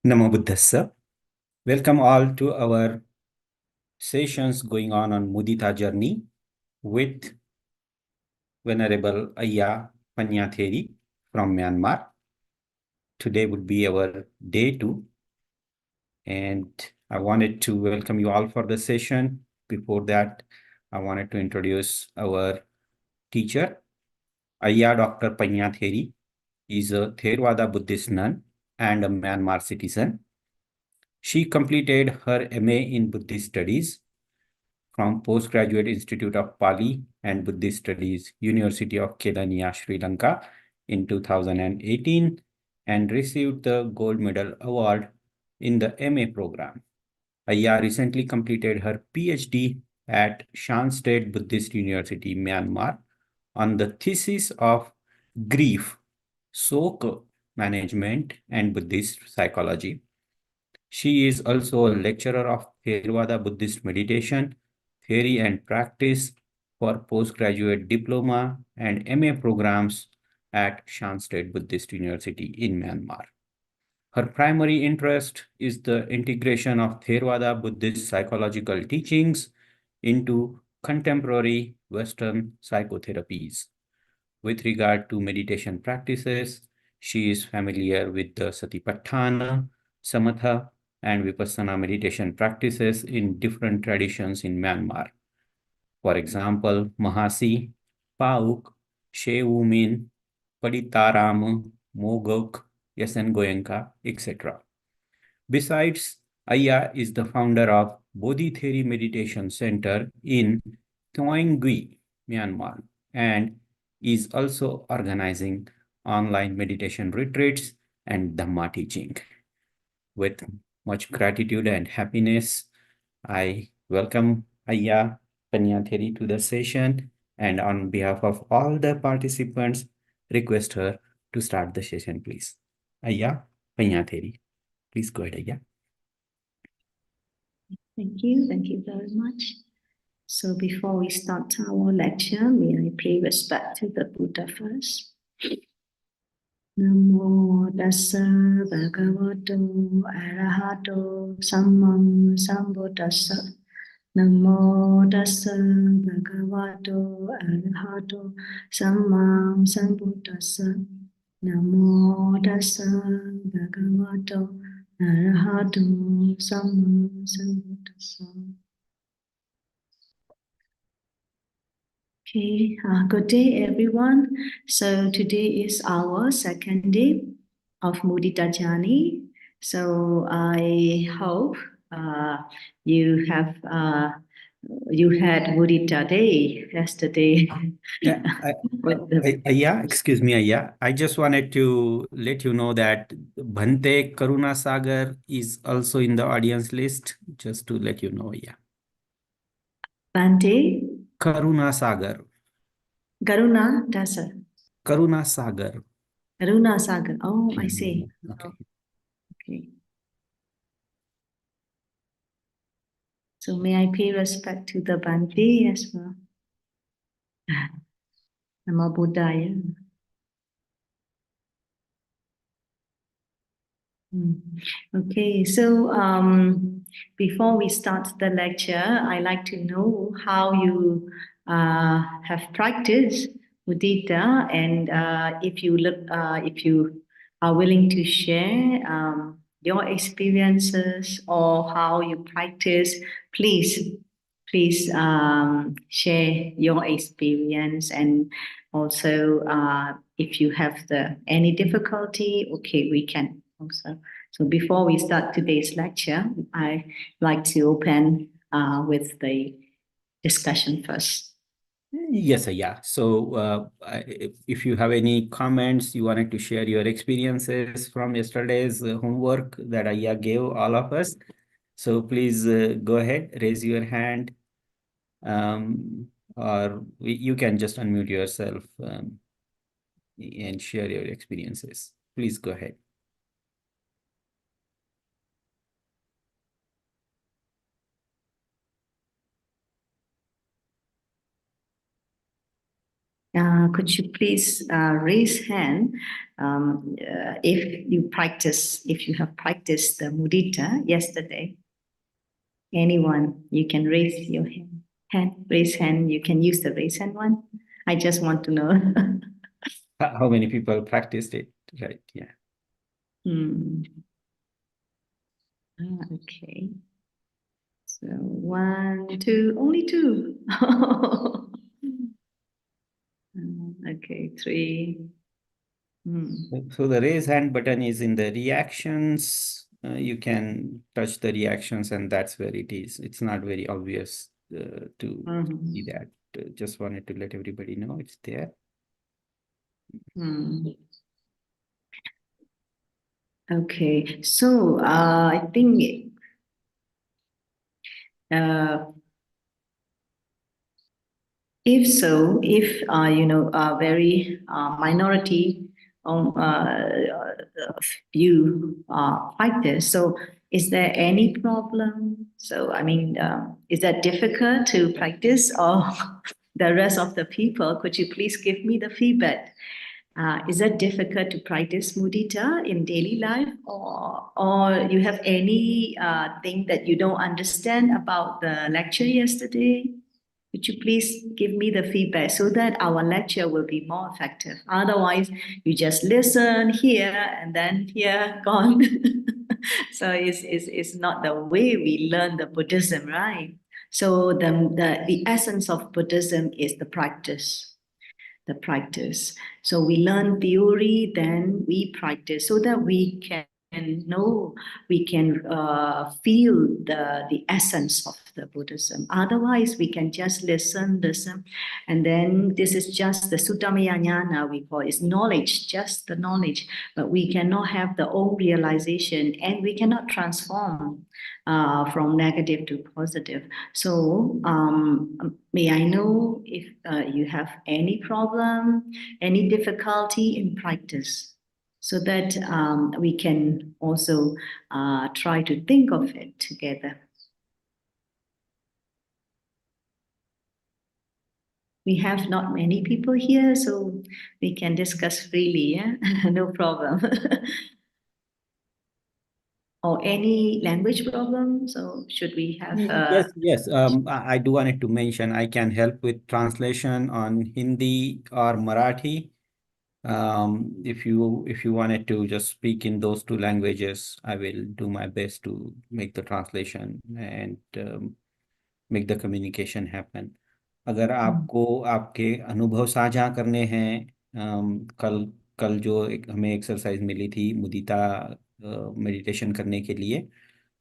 Namo Buddhassa. Welcome all to our sessions going on Mudita journey with Venerable Ayya Pannatheri from Myanmar. Today would be our day 2, and I wanted to welcome you all for the session. Before that, I wanted to introduce our teacher. Ayya Dr. Pannatheri is a Theravada Buddhist nun and a Myanmar citizen. She completed her MA in Buddhist Studies from Postgraduate Institute of Pali and Buddhist Studies, University of Kelaniya, Sri Lanka in 2018 and received the Gold Medal Award in the MA program. Ayya recently completed her PhD at Shan State Buddhist University, Myanmar on the thesis of grief, Sok management and Buddhist psychology. She is also a lecturer of Theravada Buddhist meditation, theory and practice for postgraduate diploma and MA programs at Shan State Buddhist University in Myanmar. Her primary interest is the integration of Theravada Buddhist psychological teachings into contemporary Western psychotherapies. With regard to meditation practices, she is familiar with the Satipatthana, Samatha, and Vipassana meditation practices in different traditions in Myanmar. For example, Mahasi, Pauk, Sheumin, Paditaram, Mogok, Yesen Goenka, etc. Besides, Ayya is the founder of Bodhitheri Meditation Center in Toingui, Myanmar, and is also organizing online meditation retreats and Dhamma teaching. With much gratitude and happiness, I welcome Ayya Pannatheri to the session, and on behalf of all the participants, request her to start the session, please. Ayya Pannatheri, please go ahead, Ayya. Thank you very much. So before we start our lecture, may I pay respect to the Buddha first. Namo tassa bhagavato arahato sammam sambuddhassa. Namo tassa bhagavato arahato sammam sambuddhassa. Namo tassa bhagavato arahato sammam sambuddhassa. Okay, good day everyone. So today is our second day of Mudita journey. So I hope you had Mudita day yesterday. Yeah, Ayya, excuse me, Ayya. I just wanted to let you know that Bhante Karuna Sagar is also in the audience list, just to let you know, Ayya. Bante Karuna Sagar. Garuna Dasa. Karuna Sagar. Karuna Sagar. Oh, I see. Okay. Okay. So may I pay respect to the Bante as well? Namo Buddhaya. Okay, so before we start the lecture, I like to know how you have practiced mudita, and if you are willing to share your experiences or how you practice, please share your experience, and also if you have any difficulty, okay, we can also. So before we start today's lecture, I like to open with the discussion first. Yes, yeah. So if you have any comments, you wanted to share your experiences from yesterday's homework that Ayya gave all of us. So please go ahead, raise your hand, or you can just unmute yourself and share your experiences. Please go ahead. Could you please raise hand if you have practiced the mudita yesterday? Anyone, you can raise your raise hand. You can use the raise hand one. I just want to know. How many people practiced it? Right, yeah. Okay. So 1, 2, only 2. Okay, 3. So the raise hand button is in the reactions. You can touch the reactions, and that's where it is. It's not very obvious to see that. Just wanted to let everybody know it's there. Okay, so I think if so, if very minority view like this, so is there any problem? So I mean, is that difficult to practice, or the rest of the people? Could you please give me the feedback? Is that difficult to practice mudita in daily life, or you have any thing that you don't understand about the lecture yesterday? Could you please give me the feedback so that our lecture will be more effective? Otherwise, you just listen here and then here, gone. So it's not the way we learn the Buddhism, right? So the essence of Buddhism is the practice. The practice. So we learn theory, then we practice so that we can know, we can feel the essence of the Buddhism. Otherwise, we can just listen, and then this is just the Suttamaya Jnana we call it. It's knowledge, just the knowledge, but we cannot have the own realization, and we cannot transform from negative to positive. So may I know if you have any problem, any difficulty in practice, so that we can also try to think of it together. We have not many people here, so we can discuss freely, yeah? No problem. Or any language problem? So should we have... Yes. I do wanted to mention I can help with translation on Hindi or Marathi. If you wanted to just speak in those two languages, I will do my best to make the translation and make the communication happen. अगर आपको आपके अनुभव साझा करने हैं, कल जो हमें एक्सरसाइज मिली थी मुदिता मेडिटेशन करने के लिए,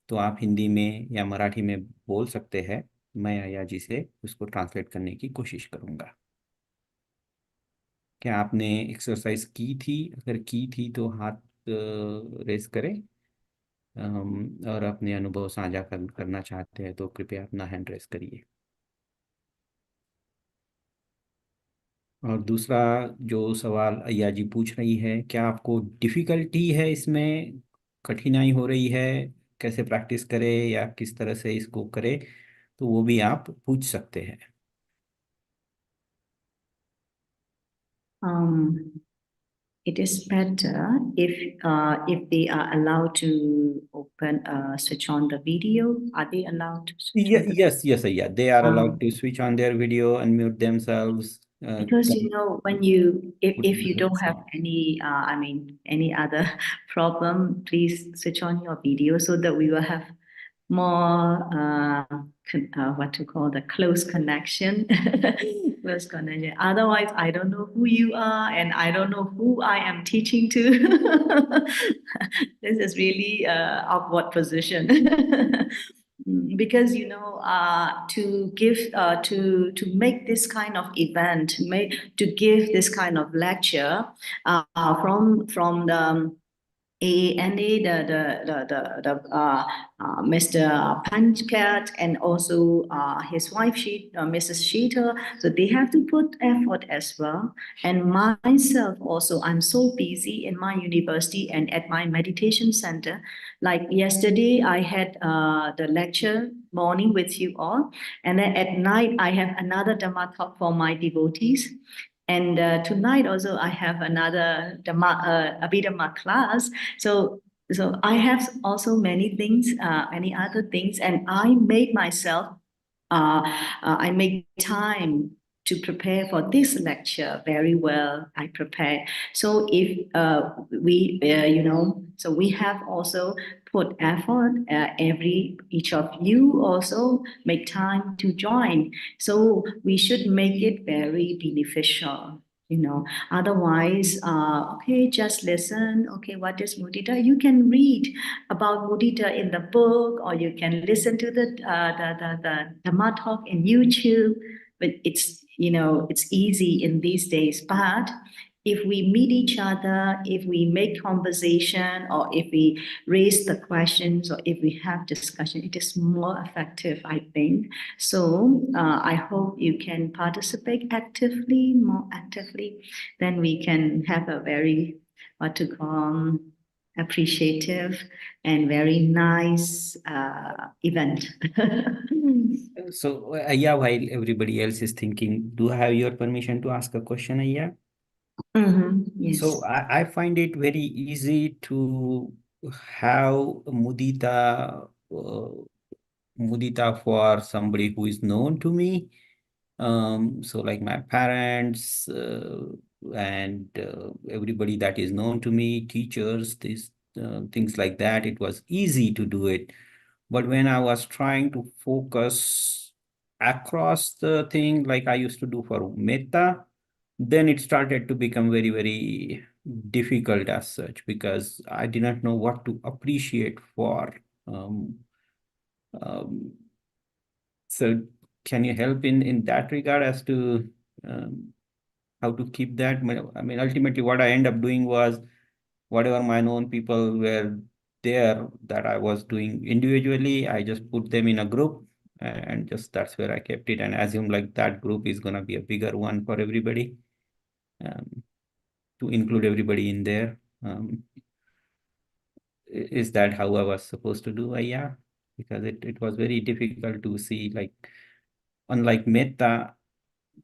तो आप हिंदी में या मराठी में बोल सकते हैं। मैं अय्या जी से उसको ट्रांसलेट करने की कोशिश करूंगा। क्या आपने एक्सरसाइज की थी? अगर की थी तो हाथ रेस करें, और अपने अनुभव साझा करना चाहते हैं तो कृपया अपना हैंड रेस करिए। और दूसरा जो सवाल अय्या जी पूछ रही है, क्या आपको डिफिकल्टी है इसमें, कठिनाई हो रही है, कैसे प्रैक्टिस करें या किस तरह से इसको करें, तो वो भी आप पूछ सकते हैं। It is better if they are allowed to switch on the video. Are they allowed to switch on the... Yes, Ayya. They are allowed to switch on their video, unmute themselves. Because when if you don't have any any other problem, please switch on your video so that we will have more what to call the close connection. Close connection. Otherwise, I don't know who you are and I don't know who I am teaching to. This is really awkward position. Because to give to make this kind of event, to give this kind of lecture from the AANA, Mr. Panchkat, and also his wife, Mrs. Sheetal. So they have to put effort as well. And myself also, I'm so busy in my university and at my meditation center. Like yesterday, I had the lecture morning with you all. And then at night, I have another Dhamma talk for my devotees. And tonight also I have another Abhidhamma class. So I have also many things, many other things, and I made myself, I make time to prepare for this lecture very well. I prepare. So if so we have also put effort. Each of you also make time to join. So we should make it very beneficial. Otherwise, okay, just listen. Okay, what is Mudita? You can read about Mudita in the book, or you can listen to the Dhamma talk in YouTube. But it's easy in these days. But if we meet each other, if we make conversation, or if we raise the questions, or if we have discussion, it is more effective, I think. So I hope you can participate actively, more actively. Then we can have a very, what to call, appreciative and very nice event. So, Ayya, while everybody else is thinking, do I have your permission to ask a question, Ayya? Yes. So I find it very easy to have mudita for somebody who is known to me. So like my parents and everybody that is known to me, teachers, things like that. It was easy to do it. But when I was trying to focus across the thing, like I used to do for metta, then it started to become very, very difficult as such because I did not know what to appreciate for. Um, um, so can you help in that regard as to um, how to keep that? I mean, ultimately, what I end up doing was whatever my known people were there that I was doing individually, I just put them in a group and just that's where I kept it and assume like that group is going to be a bigger one for everybody to include everybody in there. Is that how I was supposed to do? Yeah, because it was very difficult to see like unlike metta,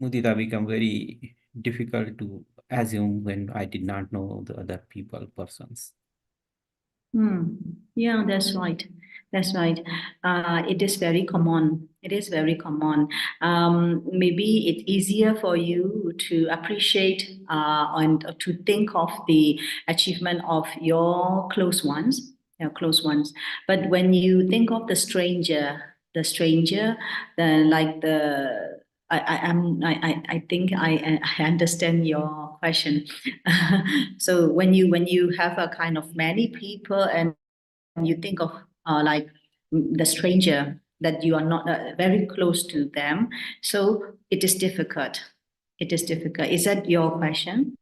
mudita become very difficult to assume when I did not know the other persons. Yeah, that's right. That's right. It is very common. It is very common. Maybe it's easier for you to appreciate and to think of the achievement of your close ones. But when you think of the stranger, then like I think I understand your question. So when you have a kind of many people and you think of like the stranger that you are not very close to them, so it is difficult. It is difficult. Is that your question?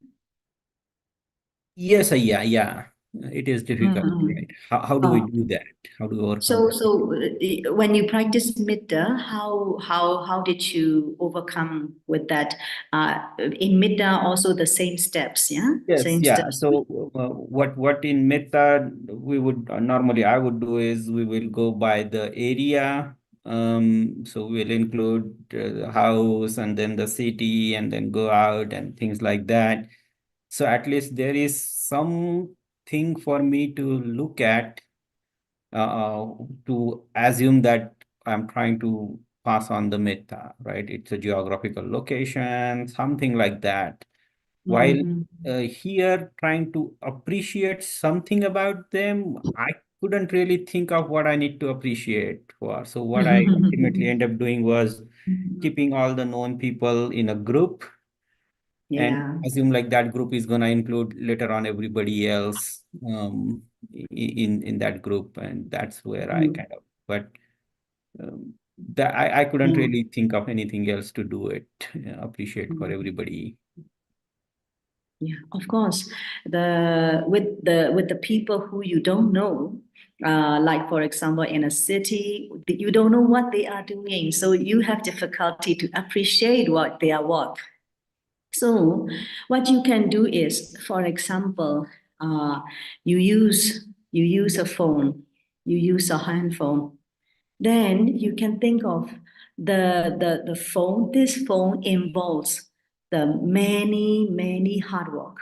Yes, yeah. It is difficult, Mm-hmm. right? How do we do that? How do we overcome So, that? so when you practice Metta, how did you overcome with that? In Metta, also the same steps, yeah, Yes, same yeah. steps. So what in method we would normally I would do is we will go by the area. So we'll include the house and then the city and then go out and things like that. So at least there is something for me to look at to assume that I'm trying to pass on the meta, right? It's a geographical location, something like that. While Mm-hmm. here, trying to appreciate something about them, I couldn't really think of what I need to appreciate for. So what I ultimately end up doing was keeping all the known people in a group and Yeah. assume like that group is going to include later on everybody else in that group, and that's where I Mm. kind of but that I couldn't Yeah. really think of anything else to do it appreciate for Mm. everybody. Yeah, of course. With the people who you don't know, like for example, in a city, you don't know what they are doing, so you have difficulty to appreciate what their work. So, what you can do is, for example, uh, you use a phone, you use a handphone. Then you can think of the phone. This phone involves the many hard work,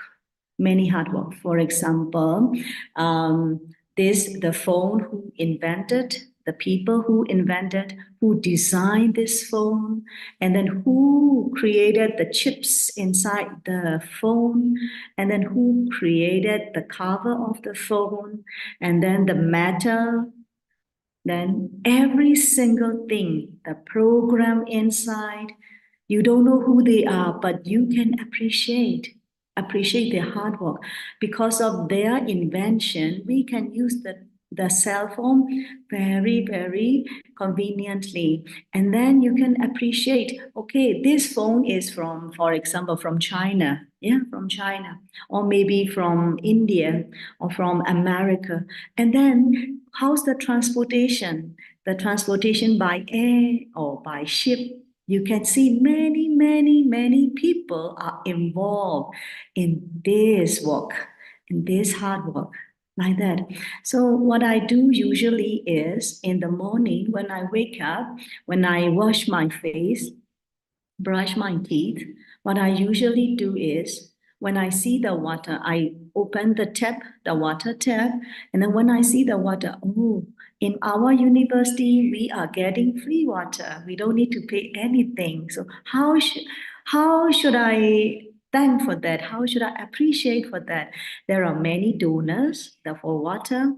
many hard work. For example, the phone who invented, the people who invented, who designed this phone, and then who created the chips inside the phone, and then who created the cover of the phone, and then the metal, then every single thing, the program inside, you don't know who they are, but you can appreciate their hard work. Because of their invention, we can use the cell phone very conveniently. And then you can appreciate, okay, this phone is from, for example, from China. Yeah, from China, or maybe from India or from America. And then how's the transportation? The transportation by air or by ship. You can see many people are involved in this work, in this hard work, like that. So what I do usually is in the morning when I wake up, when I wash my face, brush my teeth, what I usually do is when I see the water, I open the tap, the water tap, and then when I see the water, oh, in our university, we are getting free water. We don't need to pay anything. So how should I thank for that? How should I appreciate for that? There are many donors for water,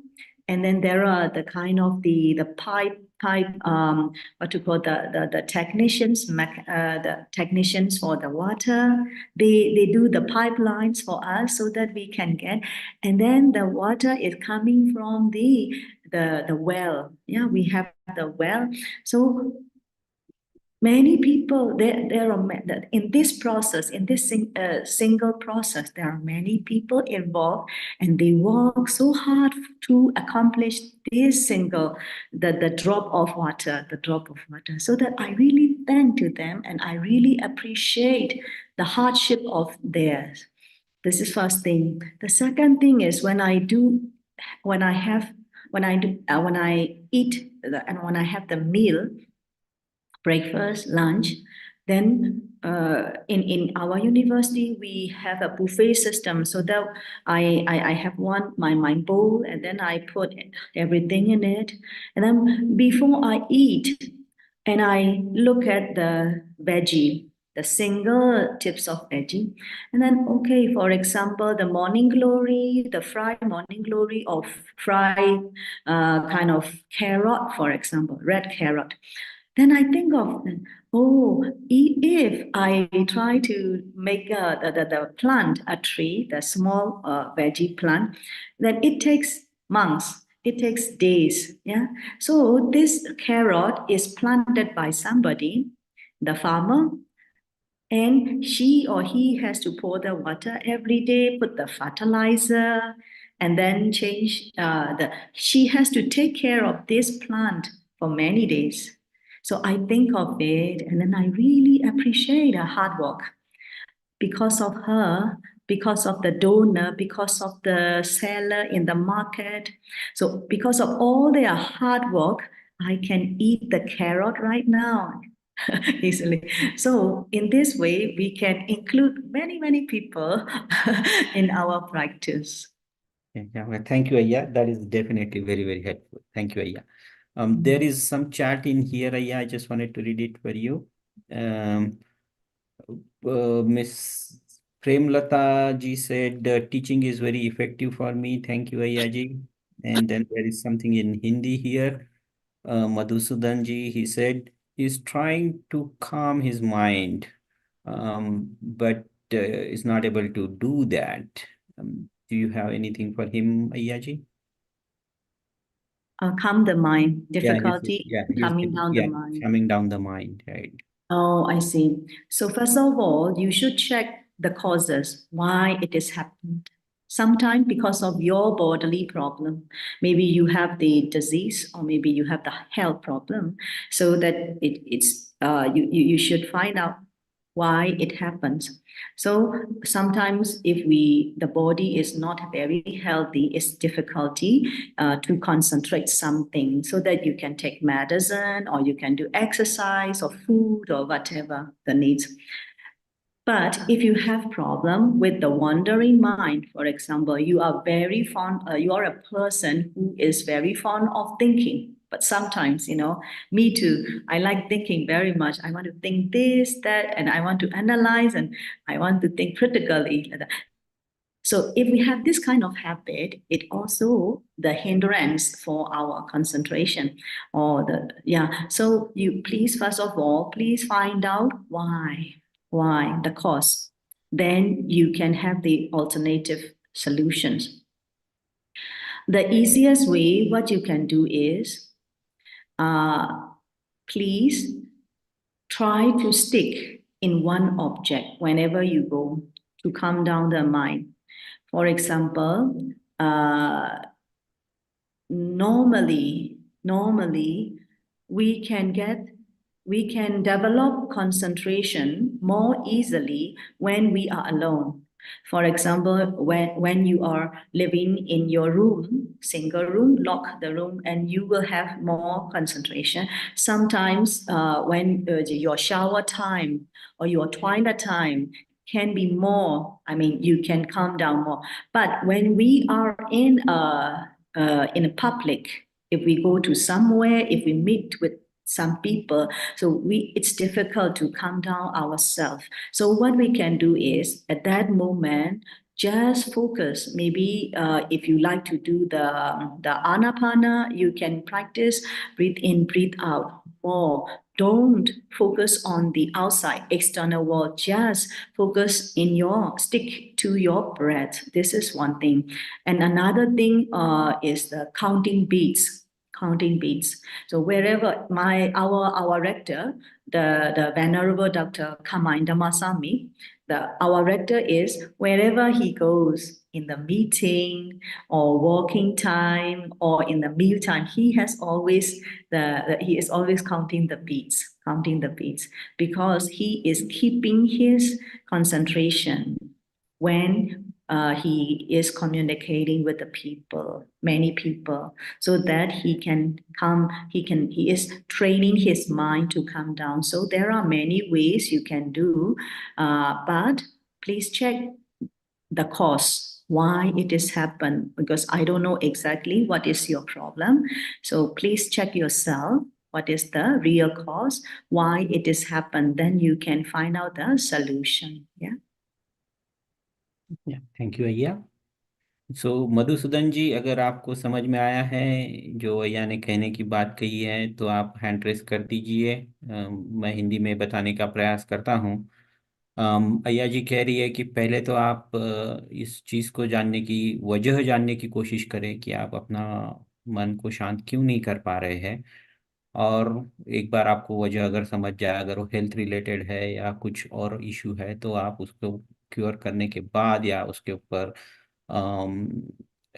and then there are the kind of the pipe what to call the technicians the technicians for the water. They do the pipelines for us so that we can get, and then the water is coming from the well. Yeah, we have the well. So many people there are in this process, in this single process, there are many people involved, and they work so hard to accomplish this single the drop of water, the drop of water. So that I really thank to them, and I really appreciate the hardship of theirs. This is first thing. The second thing is when I do when I have when I eat and when I have the meal, breakfast, lunch. Then in our university, we have a buffet system, so that I have my bowl, and then I put everything in it. And then before I eat, and I look at the veggie, the single tips of veggie. And then, okay, for example, the morning glory, the fried morning glory of fried kind of carrot, for example, red carrot. Then I think of, oh, if I try to make the plant, a tree, the small veggie plant, then it takes months, it takes days. Yeah. So this carrot is planted by somebody, the farmer, and she or he has to pour the water every day, put the fertilizer, and then change she has to take care of this plant for many days. So I think of it, and then I really appreciate her hard work. Because of her, because of the donor, because of the seller in the market. So because of all their hard work, I can eat the carrot right now easily. So in this way, we can include many people in our practice. Yeah, well, thank you, Ayya. That is definitely very helpful. Thank you, Ayya. There is some chat in here, Ayya. I just wanted to read it for you. Miss Premlata ji said, teaching is very effective for me. Thank you, Ayya ji. And then there is something in Hindi here. Madhusudan ji, he said, he's trying to calm his mind, but is not able to do that. Do you have anything for him, Ayya ji? Calm the mind, Yeah, difficulty, calming down the mind. calming down the mind, right? Oh, I see. So first of all, you should check the causes, why it is happened. Sometimes because of your bodily problem, maybe you have the disease, or maybe you have the health problem. So that it's you should find out why it happens. So sometimes if the body is not very healthy, it's difficulty to concentrate something, so that you can take medicine or you can do exercise or food or whatever the needs. But if you have problem with the wandering mind, for example, you are very fond, you are a person who is very fond of thinking. But sometimes, me too, I like thinking very much. I want to think this, that, and I want to analyze and I want to think critically. So if we have this kind of habit, it also the hindrance for our concentration or So you please, first of all, please find out why the cause. Then you can have the alternative solutions. The easiest way, what you can do is, please try to stick in one object whenever you go to calm down the mind. For example, normally we can develop concentration more easily when we are alone. For example, when you are living in your room, single room, lock the room, and you will have more concentration. Sometimes when your shower time or your toilet time can be more, you can calm down more. But when we are in a public, if we go to somewhere, if we meet with some people, so it's difficult to calm down ourselves. So what we can do is at that moment just focus. Maybe if you like to do the anapana, you can practice breathe in, breathe out more. Don't focus on the outside external world, just stick to your breath. This is one thing. And another thing is the counting beats. So wherever our rector, the venerable Dr. Kamai Damasami, our rector is wherever he goes in the meeting or walking time or in the meal time, he is always counting the beats because he is keeping his concentration when he is communicating with the people, many people, so that he is training his mind to calm down. So there are many ways you can do, but please check the cause, why it has happened, because I don't know exactly what is your problem. So please check yourself. What is the real cause? Why it has happened? Then you can find out the solution. Yeah. Thank you अय्या। So Madhusudan ji, अगर आपको समझ में आया है जो अय्या ने कहने की बात कही है तो आप हैंड रेस कर दीजिए। मैं हिंदी में बताने का प्रयास करता हूँ। अय्या जी कह रही है कि पहले तो आप इस चीज़ को जानने की वजह जानने की कोशिश करें कि आप अपना मन को शांत क्यों नहीं कर पा रहे हैं। और एक बार आपको वजह अगर समझ जाए, अगर वो हेल्थ रिलेटेड है या कुछ और इशू है, तो आप उसको क्योर करने के बाद या उसके ऊपर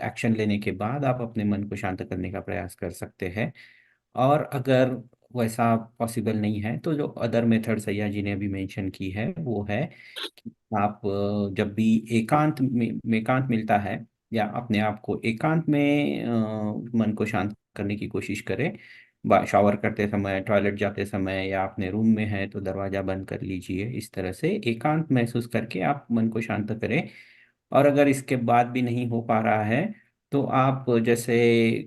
एक्शन लेने के बाद आप अपने मन को शांत करने का प्रयास कर सकते हैं। और अगर वैसा पॉसिबल नहीं है तो जो अदर मेथड सैया जी ने अभी मेंशन की है वो है कि आप जब भी एकांत मिलता है या अपने आप को एकांत में मन को शांत करने की कोशिश करें। शावर करते समय, टॉयलेट जाते समय या अपने रूम में है तो दरवाजा बंद कर लीजिए। इस तरह से एकांत महसूस करके आप मन को शांत करें। और अगर इसके बाद भी नहीं हो पा रहा है तो आप जैसे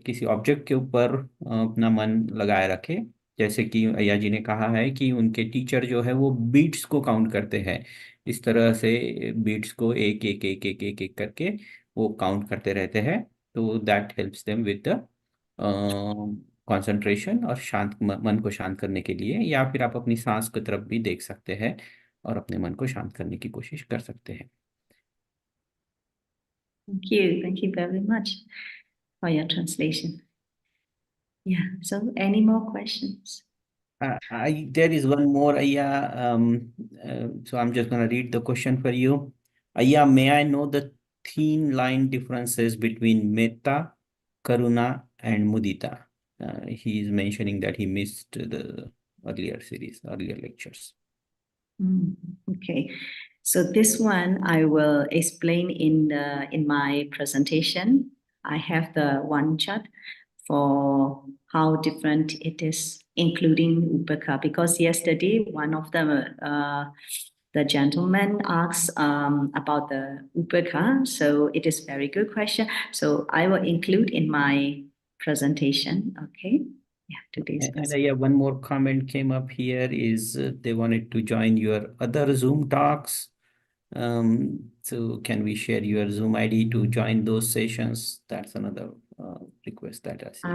किसी ऑब्जेक्ट के ऊपर अपना मन लगाए रखें। जैसे कि अय्या जी ने कहा है कि उनके टीचर जो है वो बीट्स को काउंट करते हैं। इस तरह से बीट्स को एक एक एक एक एक एक करके वो काउंट करते रहते हैं। तो that helps them with the concentration और मन को शांत करने के लिए। या फिर आप अपनी सांस की तरफ भी देख सकते हैं और अपने मन को शांत करने की कोशिश कर सकते हैं। Thank you. Thank you very much for your translation. Yeah. So any more questions? There is one more, Ayya. So I'm just going to read the question for you. Ayya, may I know the thin line differences between Metta, Karuna, and Mudita? He is mentioning that he missed the earlier lectures. Okay. So this one I will explain in my presentation. I have the one chart for how different it is, including Upeka, because yesterday one of the the gentleman asked about the Upeka. So it is very good question. So I will include in my presentation. Okay. Yeah, today's And yeah, one more comment came up here is they wanted to join your other Zoom talks. So can we share your Zoom ID to join those sessions? That's another request that I see.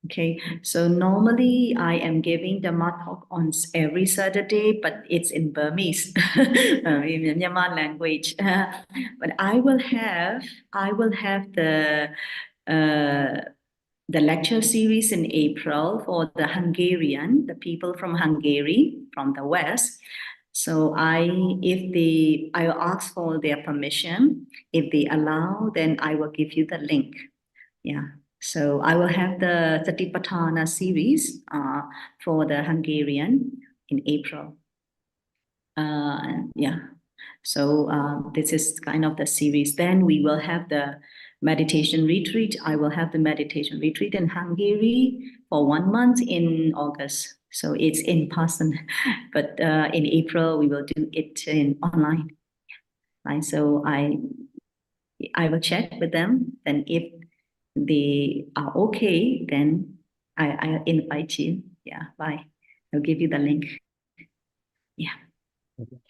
Okay, so normally I am giving the mud talk on every Saturday, but it's in Burmese, in Myanmar language. But I will have the lecture series in April for the Hungarian, the people from Hungary, from the West. So I will ask for their permission. If they allow, then I will give you the link. Yeah. So I will have the Satipatthana series for the Hungarian in April. Yeah. So this is kind of the series. Then we will have the meditation retreat. I will have the meditation retreat in Hungary for 1 month in August. So it's in person, but in April we will do it in online. Right. So I will check with them. Then if they are okay, then I invite you. Yeah, bye. I'll give you the link. Yeah. Okay.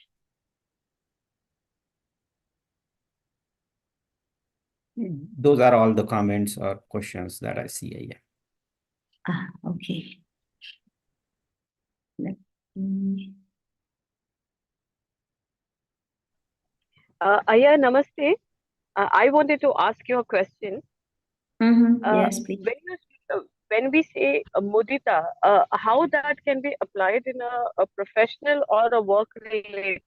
Those are all the comments or questions that I see. Yeah. Okay. Let me... Ayya, namaste. I wanted to ask you a question. Yes, please. When we say mudita, how that can be applied in a professional or a work-related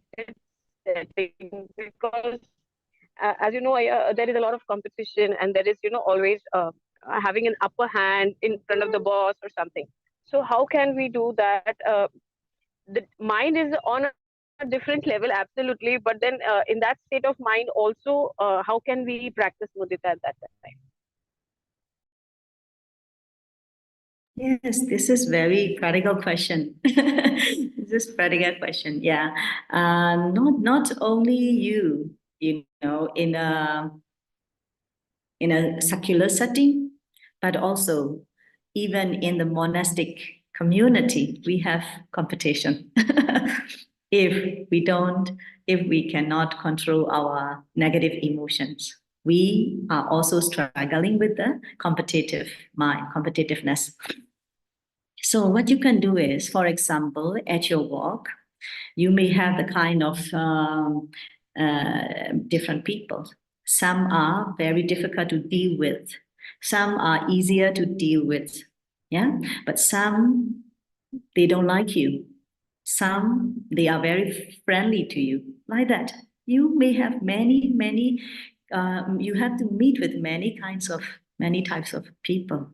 setting? Because as you know, there is a lot of competition, and there is, always having an upper hand in front of the boss or something. So how can we do that? The mind is on a different level, absolutely, but then in that state of mind also, how can we practice mudita at that time? Yes, this is very practical question. This is practical question. Yeah. Not only you know, in a secular setting, but also even in the monastic community, we have competition. if we don't, if we cannot control our negative emotions, we are also struggling with the competitive mind, competitiveness. So what you can do is, for example, at your work, you may have the kind of different people. Some are very difficult to deal with. Some are easier to deal with. Yeah, but some, they don't like you. Some, they are very friendly to you. Like that. You may have many, you have to meet with many types of people.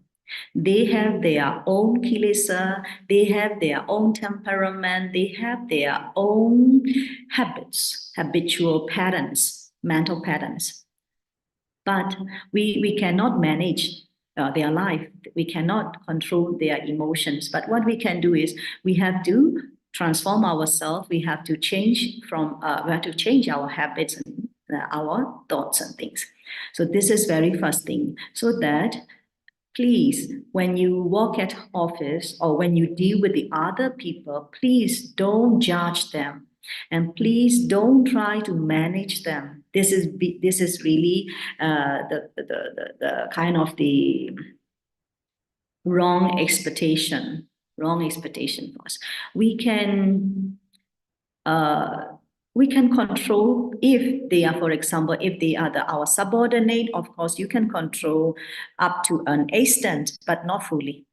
They have their own kilesa, they have their own temperament, they have their own habits, habitual patterns, mental patterns. But we cannot manage their life. We cannot control their emotions. But what we can do is we have to transform ourselves. We have to change our habits and our thoughts and things. So this is very first thing. So that please, when you work at office or when you deal with the other people, please don't judge them. And please don't try to manage them. This is really the kind of the wrong expectation for us. We can control if they are, for example, if they are our subordinate, of course, you can control up to an extent, but not fully.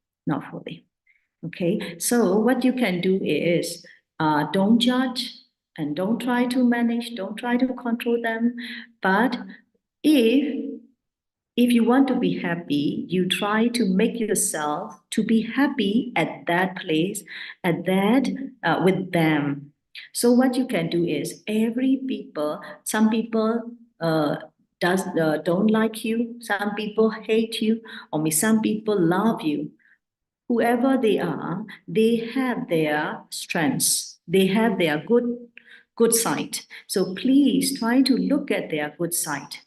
Okay, so what you can do is don't judge and don't try to manage, don't try to control them. But if you want to be happy, you try to make yourself to be happy at that place, at that with them. So what you can do is some people don't like you, some people hate you, or some people love you. Whoever they are, they have their strengths, they have their good good side. So please try to look at their good side.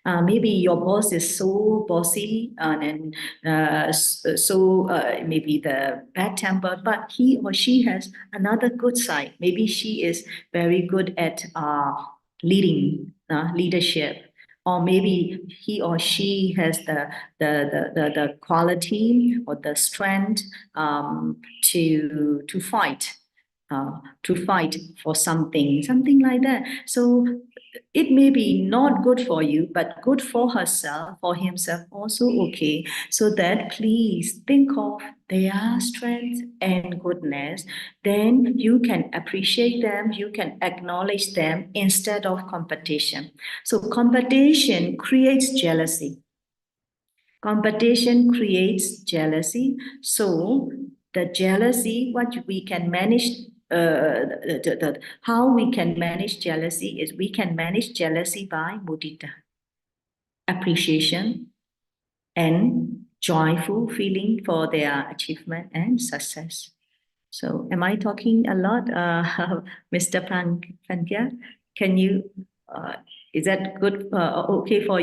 Maybe your boss is so bossy and maybe the bad temper, but he or she has another good side. Maybe she is very good at leadership, or maybe he or she has the quality or the strength to fight. To fight for something like that. So it may be not good for you, but good for herself, for himself also okay. So that please think of their strength and goodness. Then you can appreciate them, you can acknowledge them instead of competition. So competition creates jealousy. Competition creates jealousy. So the jealousy, what we can manage, how we can manage jealousy is we can manage jealousy by mudita, appreciation, and joyful feeling for their achievement and success. So am I talking a lot, Mr. Pandya? Can you, is that good, okay for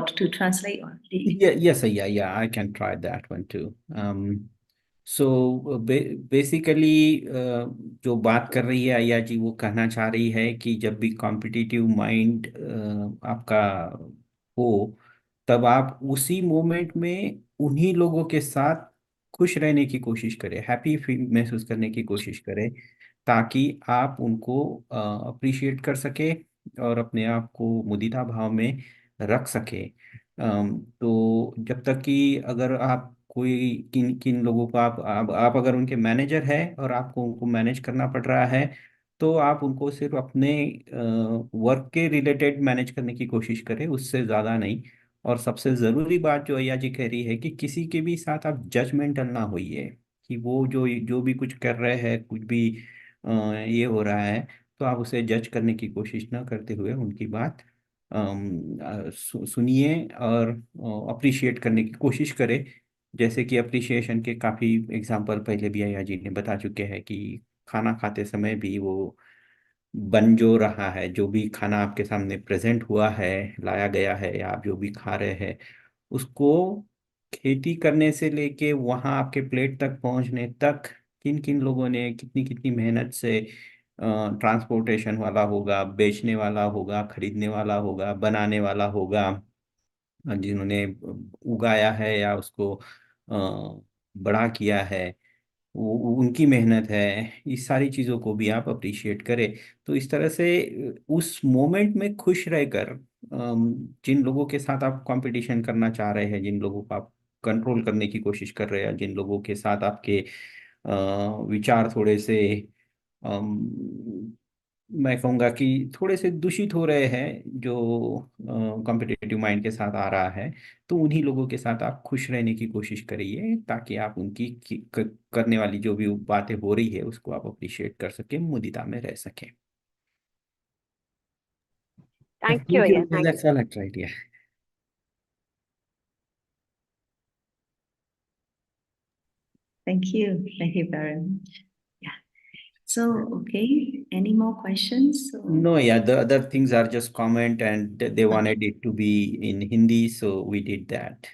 to translate? Yes, yeah, I can try that one too. So basically जो बात कर रही है अय्या जी, वो कहना चाह रही है कि जब भी कॉम्पिटिटिव माइंड आपका हो, तब आप उसी मोमेंट में उन्हीं लोगों के साथ खुश रहने की कोशिश करें, हैप्पी फील महसूस करने की कोशिश करें, ताकि आप उनको अप्रिशिएट कर सके और अपने आप को मुदिता भाव में रख सके। तो जब तक कि अगर आप कोई किन किन लोगों को आप अगर उनके मैनेजर है और आपको उनको मैनेज करना पड़ रहा है, तो आप उनको सिर्फ अपने वर्क के रिलेटेड मैनेज करने की कोशिश करें, उससे ज़्यादा नहीं। और सबसे ज़रूरी बात जो अय्या जी कह रही है कि किसी के भी साथ आप जजमेंटल ना होइए, कि वो जो जो भी कुछ कर रहे हैं, कुछ भी ये हो रहा है, तो आप उसे जज करने की कोशिश ना करते हुए उनकी बात सुनिए और अप्रिशिएट करने की कोशिश करें। जैसे कि अप्रिशिएशन के काफ़ी एग्जाम्पल पहले भी अय्या जी ने बता चुके हैं कि खाना खाते समय भी वो बन जो रहा है, जो भी खाना आपके सामने प्रेजेंट हुआ है, लाया गया है, या आप जो भी खा रहे हैं, उसको खेती करने से लेके वहाँ आपके प्लेट तक पहुँचने तक किन किन लोगों ने कितनी कितनी मेहनत से, ट्रांसपोर्टेशन वाला होगा, बेचने वाला होगा, खरीदने वाला होगा, बनाने वाला होगा, जिन्होंने उगाया है या उसको बड़ा किया है, वो उनकी मेहनत है। इस सारी चीज़ों को भी आप अप्रिशिएट करें। तो इस तरह से उस मोमेंट में खुश रहकर जिन लोगों के साथ आप कंपटीशन करना चाह रहे हैं, जिन लोगों को आप कंट्रोल करने की कोशिश कर रहे हैं, जिन लोगों के साथ आपके विचार थोड़े से मैं कहूँगा कि थोड़े से दूषित हो रहे हैं, जो कॉम्पिटिटिव माइंड के साथ आ रहा है, तो उन्हीं लोगों के साथ आप खुश रहने की कोशिश करिए, ताकि आप उनकी करने वाली जो भी बातें हो रही है उसको आप अप्रिशिएट कर सकें, मुदिता में रह सकें। Thank you, Ayya. Thank That's all right, yeah. Thank you very much. Yeah. So, okay, any more questions? No, yeah, the other things are just comment, and they wanted it to be in Hindi, so we did that.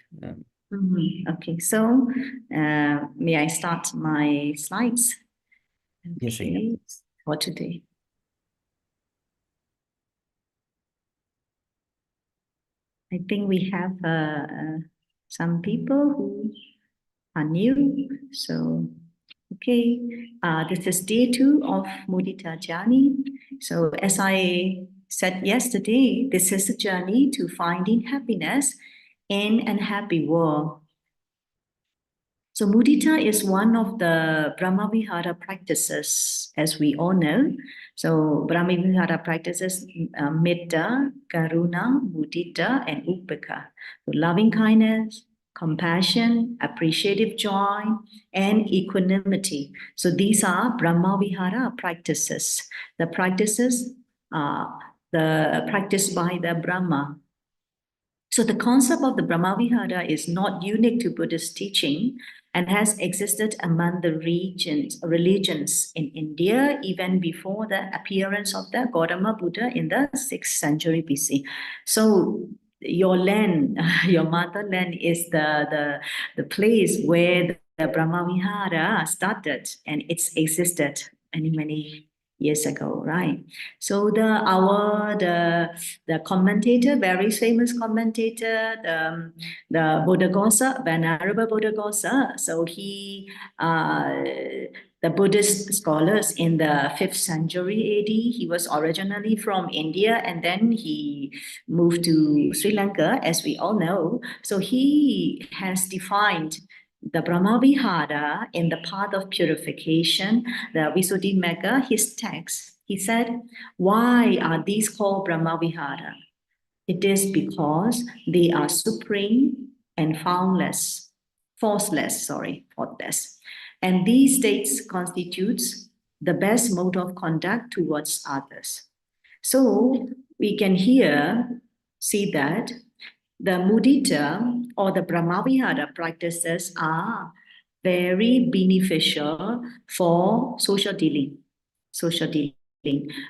Okay, so may I start my slides? Yes, Okay, for today. I think we have some people who are new. So, okay, this is day 2 of Mudita journey. So, as I said yesterday, this is a journey to finding happiness in an unhappy world. So mudita is one of the Brahmavihara practices, as we all know. So Brahmavihara practices metta, karuna, mudita, and upekkha. So loving kindness, compassion, appreciative joy, and equanimity. So these are Brahmavihara practices. The practices the practice by the Brahma. So the concept of the Brahmavihara is not unique to Buddhist teaching and has existed among the religions in India even before the appearance of the Gautama Buddha in the 6th century BC. So your land, your motherland is the place where the Brahmavihara started, and it's existed many years ago, right? So the commentator, very famous commentator, the Buddhaghosa, Venerable Buddhaghosa. So the Buddhist scholars in the 5th century AD, he was originally from India and then he moved to Sri Lanka, as we all know. So he has defined the Brahmavihara in the path of purification, the Visuddhimagga, his text. He said, why are these called Brahmavihara? It is because they are supreme and faultless. And these states constitutes the best mode of conduct towards others. So we can here see that the mudita or the Brahmavihara practices are very beneficial for social dealing.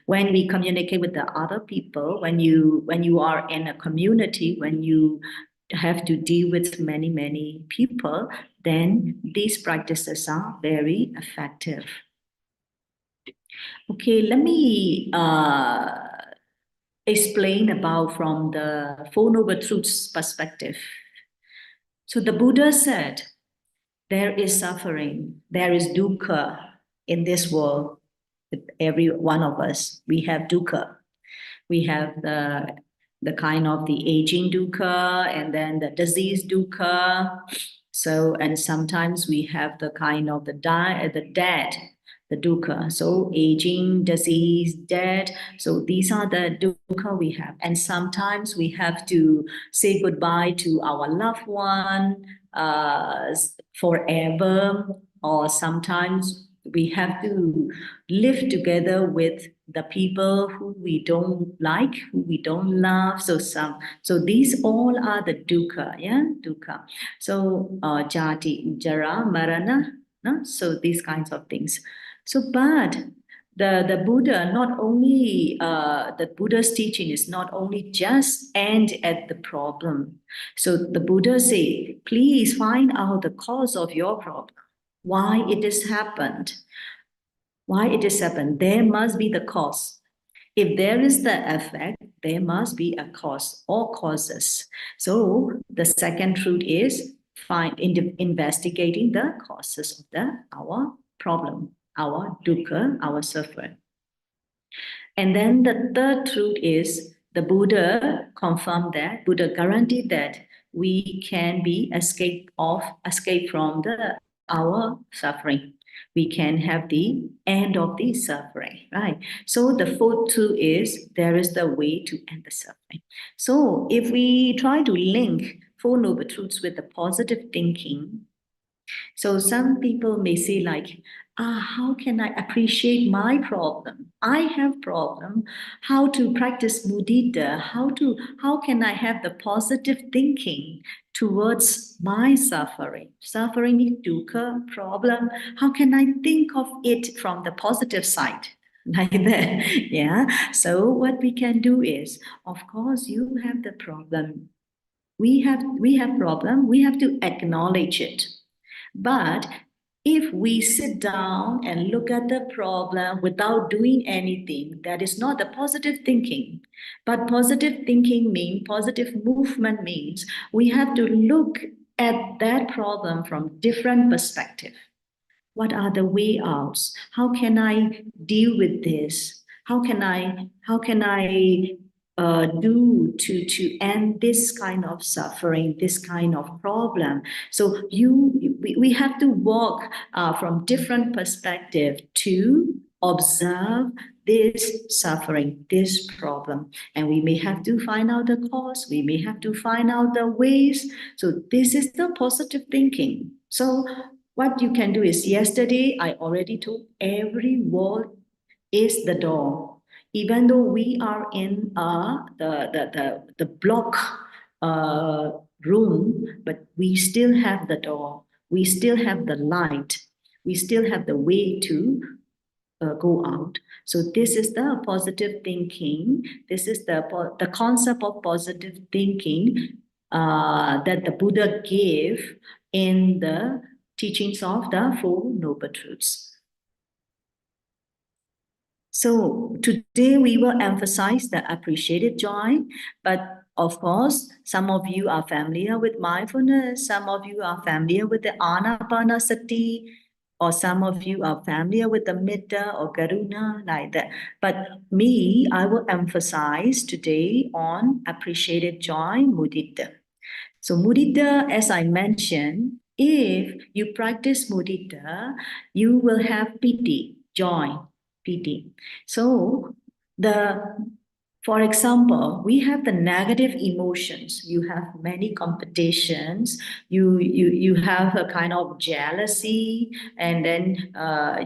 When we communicate with the other people, when you are in a community, when you have to deal with many people, then these practices are very effective. Okay, let me explain about from the Four Noble Truths perspective. So the Buddha said, there is suffering, there is dukkha in this world. With every one of us, we have dukkha. We have the kind of the aging dukkha and then the disease dukkha. So, and sometimes we have the kind of the dead, the dukkha. So aging, disease, death. So these are the dukkha we have. And sometimes we have to say goodbye to our loved one forever, or sometimes we have to live together with the people who we don't like, who we don't love. So these all are the dukkha, dukkha. So jati, jara, marana, no? So these kinds of things. So, but the Buddha not only the Buddha's teaching is not only just end at the problem. So the Buddha say, please find out the cause of your problem, why it has happened. Why it has happened? There must be the cause. If there is the effect, there must be a cause or causes. So the second truth is investigating the causes of our problem, our dukkha, our suffering. And then the third truth is the Buddha confirmed that, Buddha guaranteed that we can be escape from our suffering. We can have the end of the suffering, right? So the fourth truth is there is the way to end the suffering. So if we try to link Four Noble Truths with the positive thinking, so some people may say like, how can I appreciate my problem? I have problem. How to practice mudita? How can I have the positive thinking towards my suffering? Suffering is dukkha, problem. How can I think of it from the positive side? Like that, yeah. So what we can do is, of course, you have the problem. We have problem. We have to acknowledge it. But if we sit down and look at the problem without doing anything, that is not the positive thinking. But positive thinking means, positive movement means we have to look at that problem from different perspective. What are the way outs? How can I deal with this? How can I do to end this kind of suffering, this kind of problem? So we have to walk from different perspective to observe this suffering, this problem, and we may have to find out the cause. We may have to find out the ways. So this is the positive thinking. So what you can do is, yesterday I already told, every wall is the door. Even though we are in the block room, but we still have the door, we still have the light, we still have the way to go out. So this is the positive thinking. This is the concept of positive thinking that the Buddha gave in the teachings of the Four Noble Truths. So today we will emphasize the appreciated joy, but of course, some of you are familiar with mindfulness, some of you are familiar with the anapanasati, or some of you are familiar with the metta or karuna, like that. But me, I will emphasize today on appreciated joy, mudita. So mudita, as I mentioned, if you practice mudita, you will have piti, joy, piti. So for example, we have the negative emotions. You have many competitions. You have a kind of jealousy, and then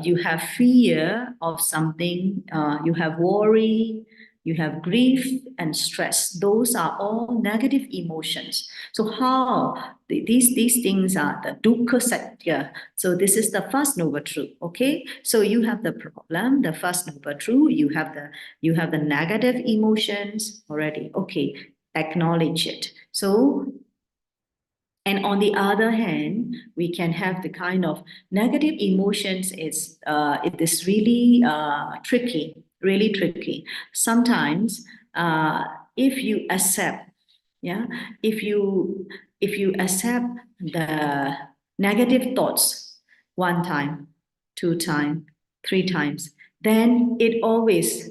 you have fear of something. You have worry. You have grief and stress. Those are all negative emotions. So how these things are the dukkha satya. So this is the first noble truth. Okay. So you have the problem, the first noble truth. You have the negative emotions already. Okay. Acknowledge it. So, and on the other hand, we can have the kind of negative emotions. It is really tricky, really tricky. Sometimes, if you accept, yeah, if you accept the negative thoughts one time, two times, three times, then it always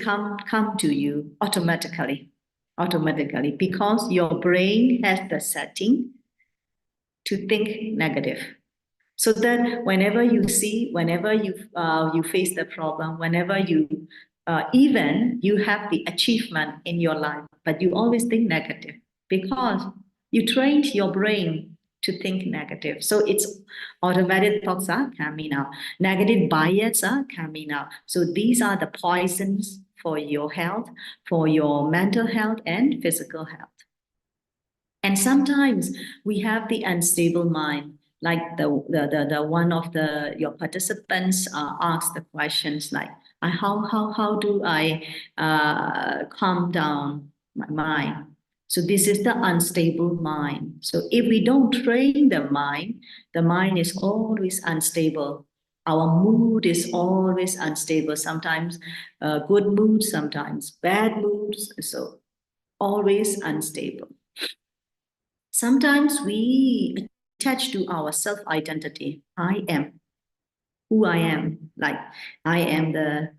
come to you automatically, because your brain has the setting to think negative. So that whenever you face the problem, whenever even you have the achievement in your life, but you always think negative, because you trained your brain to think negative. So it's automatic thoughts are coming out, negative bias are coming out. So these are the poisons for your health, for your mental health and physical health. And sometimes we have the unstable mind, like the one of your participants asked the questions like, how do I calm down my mind? So this is the unstable mind. So if we don't train the mind is always unstable. Our mood is always unstable. Sometimes good moods, sometimes bad moods. So always unstable. Sometimes we attach to our self-identity. I am who I am. Like I am the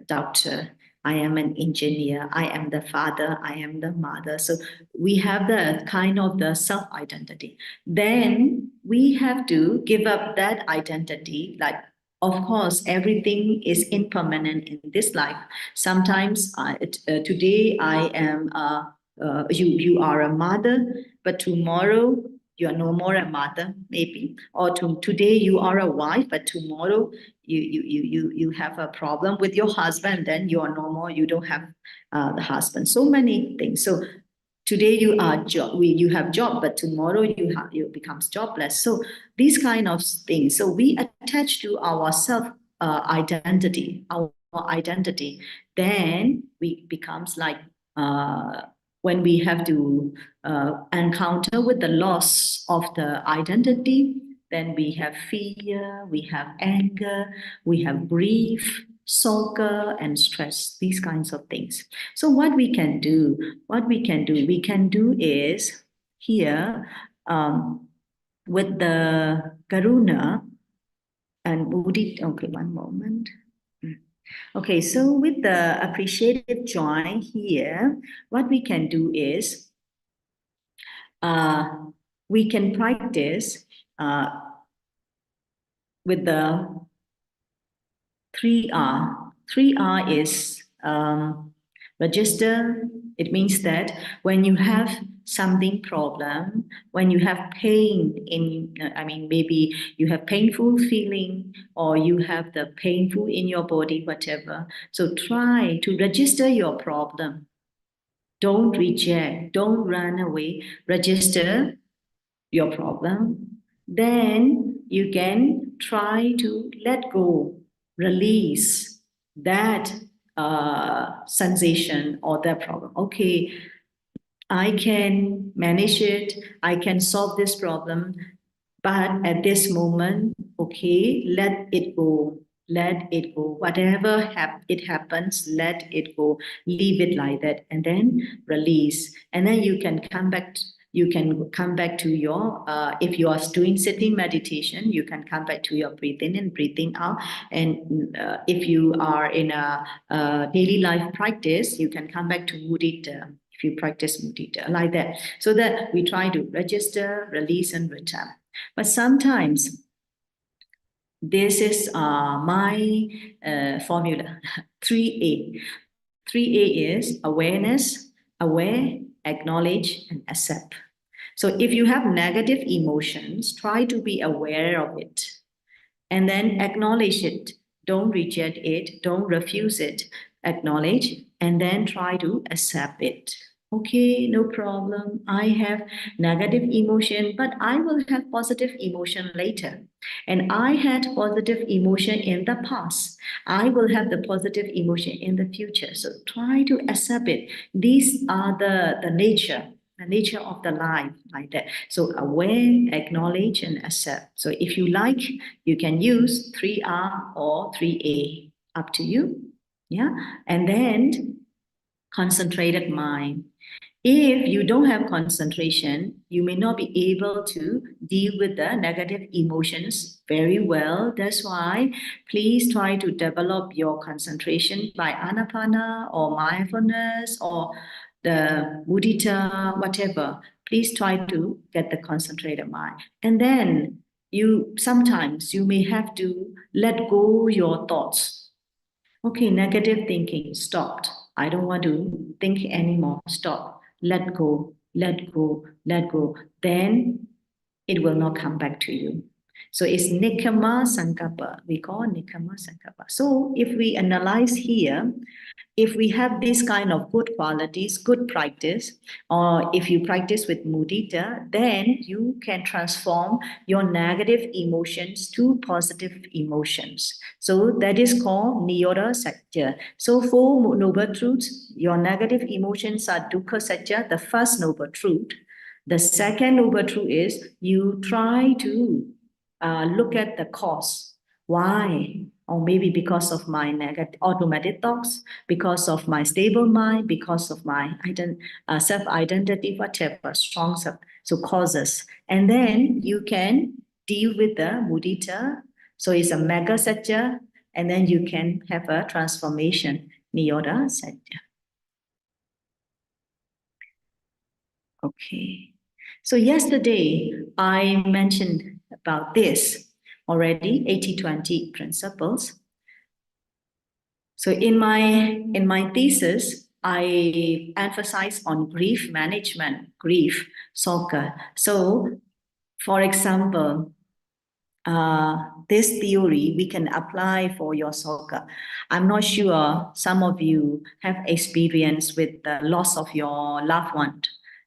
doctor. I am an engineer. I am the father. I am the mother. So we have the kind of the self-identity. Then we have to give up that identity. Like, of course, everything is impermanent in this life. Sometimes today I am you are a mother, but tomorrow you are no more a mother, maybe. Or today you are a wife, but tomorrow you have a problem with your husband, then you are no more, you don't have the husband. So many things. So today you have job, but tomorrow you becomes jobless. So these kind of things. So we attach to our self identity, our identity. Then we becomes like when we have to encounter with the loss of the identity, then we have fear, we have anger, we have grief, sorrow, and stress, these kinds of things. So what we can do is here with the karuna and mudita. Okay, one moment. Okay, so with the appreciative joy here, what we can do is we can practice with the 3R. 3R is register. It means that when you have something problem, when you have pain in, maybe you have painful feeling or you have the painful in your body, whatever. So try to register your problem. Don't reject, don't run away. Register your problem. Then you can try to let go, release that sensation or that problem. Okay, I can manage it, I can solve this problem, but at this moment, okay, let it go. Let it go. Whatever it happens, let it go. Leave it like that, and then release. And then you can come back. You can come back to your. If you are doing sitting meditation, you can come back to your breathing in and breathing out. And if you are in a daily life practice, you can come back to mudita. If you practice mudita like that, so that we try to register, release, and return. But sometimes this is my formula 3A. 3A is awareness, aware, acknowledge, and accept. So if you have negative emotions, try to be aware of it and then acknowledge it. Don't reject it, don't refuse it. Acknowledge and then try to accept it. Okay, no problem. I have negative emotion, but I will have positive emotion later. And I had positive emotion in the past. I will have the positive emotion in the future. So try to accept it. These are the nature of the life like that. So aware, acknowledge, and accept. So if you like, you can use 3R or 3A. Up to you. Yeah. And then concentrated mind. If you don't have concentration, you may not be able to deal with the negative emotions very well. That's why please try to develop your concentration by anapana or mindfulness or the mudita, whatever. Please try to get the concentrated mind. And then sometimes you may have to let go your thoughts. Okay, negative thinking stopped. I don't want to think anymore. Stop. Let go, let go, let go. Then it will not come back to you. So it's nikama sankappa. We call nikama sankappa. So if we analyze here, if we have this kind of good qualities, good practice, or if you practice with mudita, then you can transform your negative emotions to positive emotions. So that is called niyoda satya. So four noble truths, your negative emotions are dukkha satya, the first noble truth. The second noble truth is you try to look at the cause. Why? Or maybe because of my negative automatic thoughts, because of my stable mind, because of my self-identity, whatever, strong self. So causes. And then you can deal with the mudita. So it's a mega satya, and then you can have a transformation, niyoda satya. Okay. So yesterday I mentioned about this already, 80-20 principles. So in my thesis, I emphasize on grief management, grief, soka. So for example, this theory we can apply for your soka. I'm not sure some of you have experience with the loss of your loved one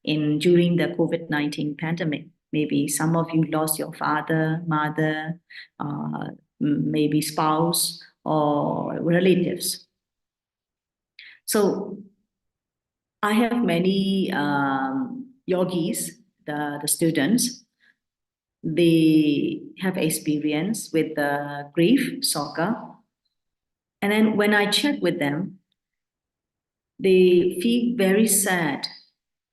during the COVID-19 pandemic. Maybe some of you lost your father, mother, maybe spouse or relatives. So I have many yogis, the students, they have experience with the grief, soka. And then when I check with them, they feel very sad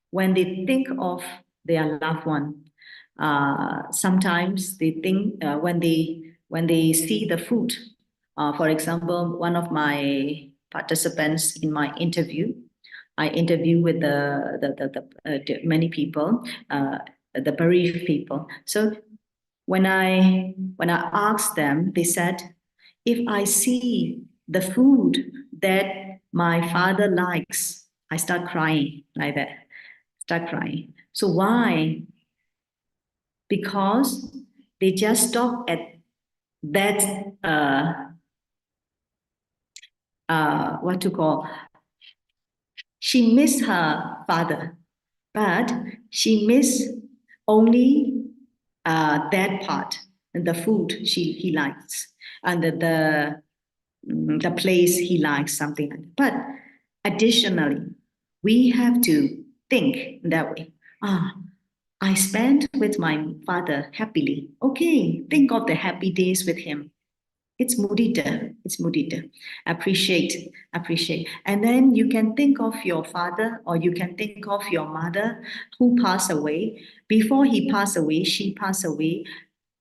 when they think of their loved one. Sometimes they think when they see the food. For example, one of my participants in my interview, I interview with the many people, the bereaved people. So when I asked them, they said, if I see the food that my father likes, I start crying like that. Start crying. So why? Because they just stop at that what to call She missed her father, but she missed only that part, the food he likes, and the place he likes, something like that. But additionally, we have to think that way. I spent with my father happily. Okay, think of the happy days with him. It's mudita. It's mudita. Appreciate. And then you can think of your father or you can think of your mother who passed away. Before he passed away, she passed away.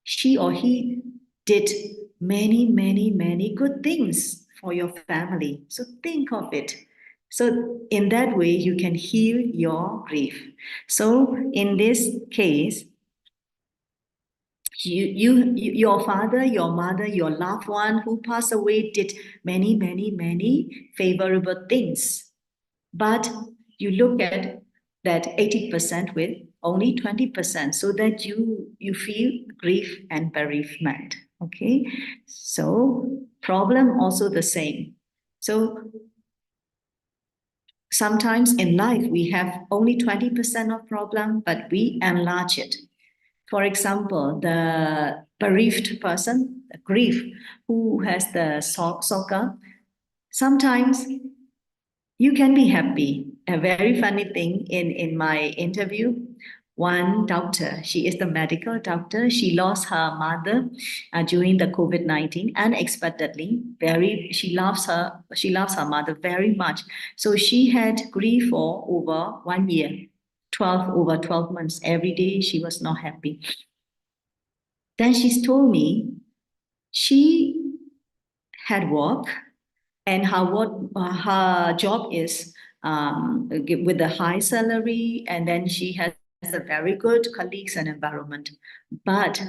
She or he did many good things for your family. So think of it. So in that way, you can heal your grief. So in this case, your father, your mother, your loved one who passed away did many favorable things. But you look at that 80% with only 20% so that you feel grief and bereavement. Okay. So problem also the same. So sometimes in life we have only 20% of problem, but we enlarge it. For example, the bereaved person, the grief, who has the soccer, sometimes you can be happy. A very funny thing in my interview, one doctor, she is the medical doctor, she lost her mother during the COVID-19 unexpectedly. She loves her mother very much. So she had grief for over 1 year, over 12 months. Every day she was not happy. Then she's told me she had work and her job is with a high salary, and then she has a very good colleagues and environment. But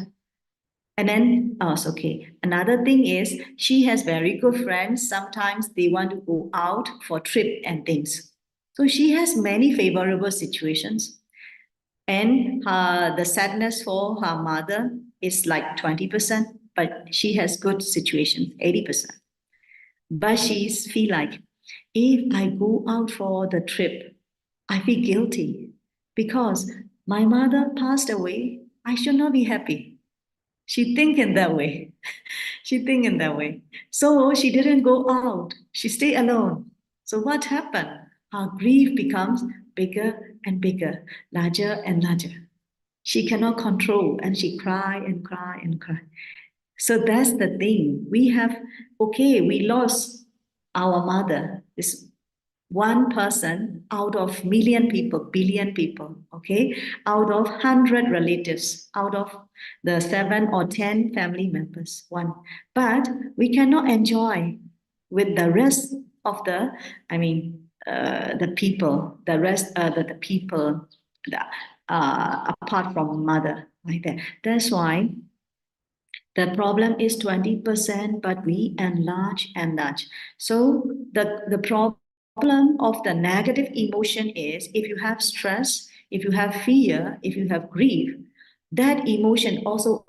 and then okay. Another thing is she has very good friends. Sometimes they want to go out for trip and things. So she has many favorable situations. And the sadness for her mother is like 20%, but she has good situations, 80%. But she's feel like, if I go out for the trip, I feel guilty because my mother passed away. I should not be happy. She think in that way. She think in that way. So she didn't go out. She stayed alone. So what happened? Her grief becomes bigger and bigger, larger and larger. She cannot control and she cry and cry and cry. So that's the thing. We lost our mother. This one person out of million people, billion people, okay? Out of 100 relatives, out of the 7 or 10 family members, one. But we cannot enjoy with the rest of the people, the rest, the people, apart from mother, like that. That's why the problem is 20%, but we enlarge. So the problem of the negative emotion is if you have stress, if you have fear, if you have grief, that emotion also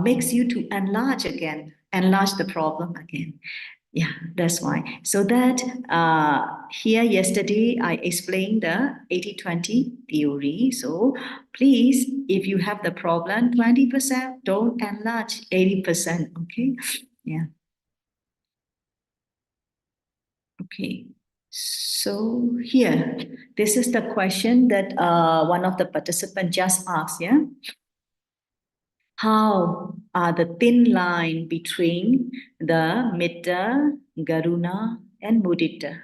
makes you to enlarge the problem again. Yeah, that's why. So that here yesterday I explained the 80-20 theory. So please, if you have the problem, 20%, don't enlarge 80%. Okay. Yeah. Okay. So here, this is the question that one of the participants just asked. Yeah. How are the thin line between the Metta, Garuna, and Mudita?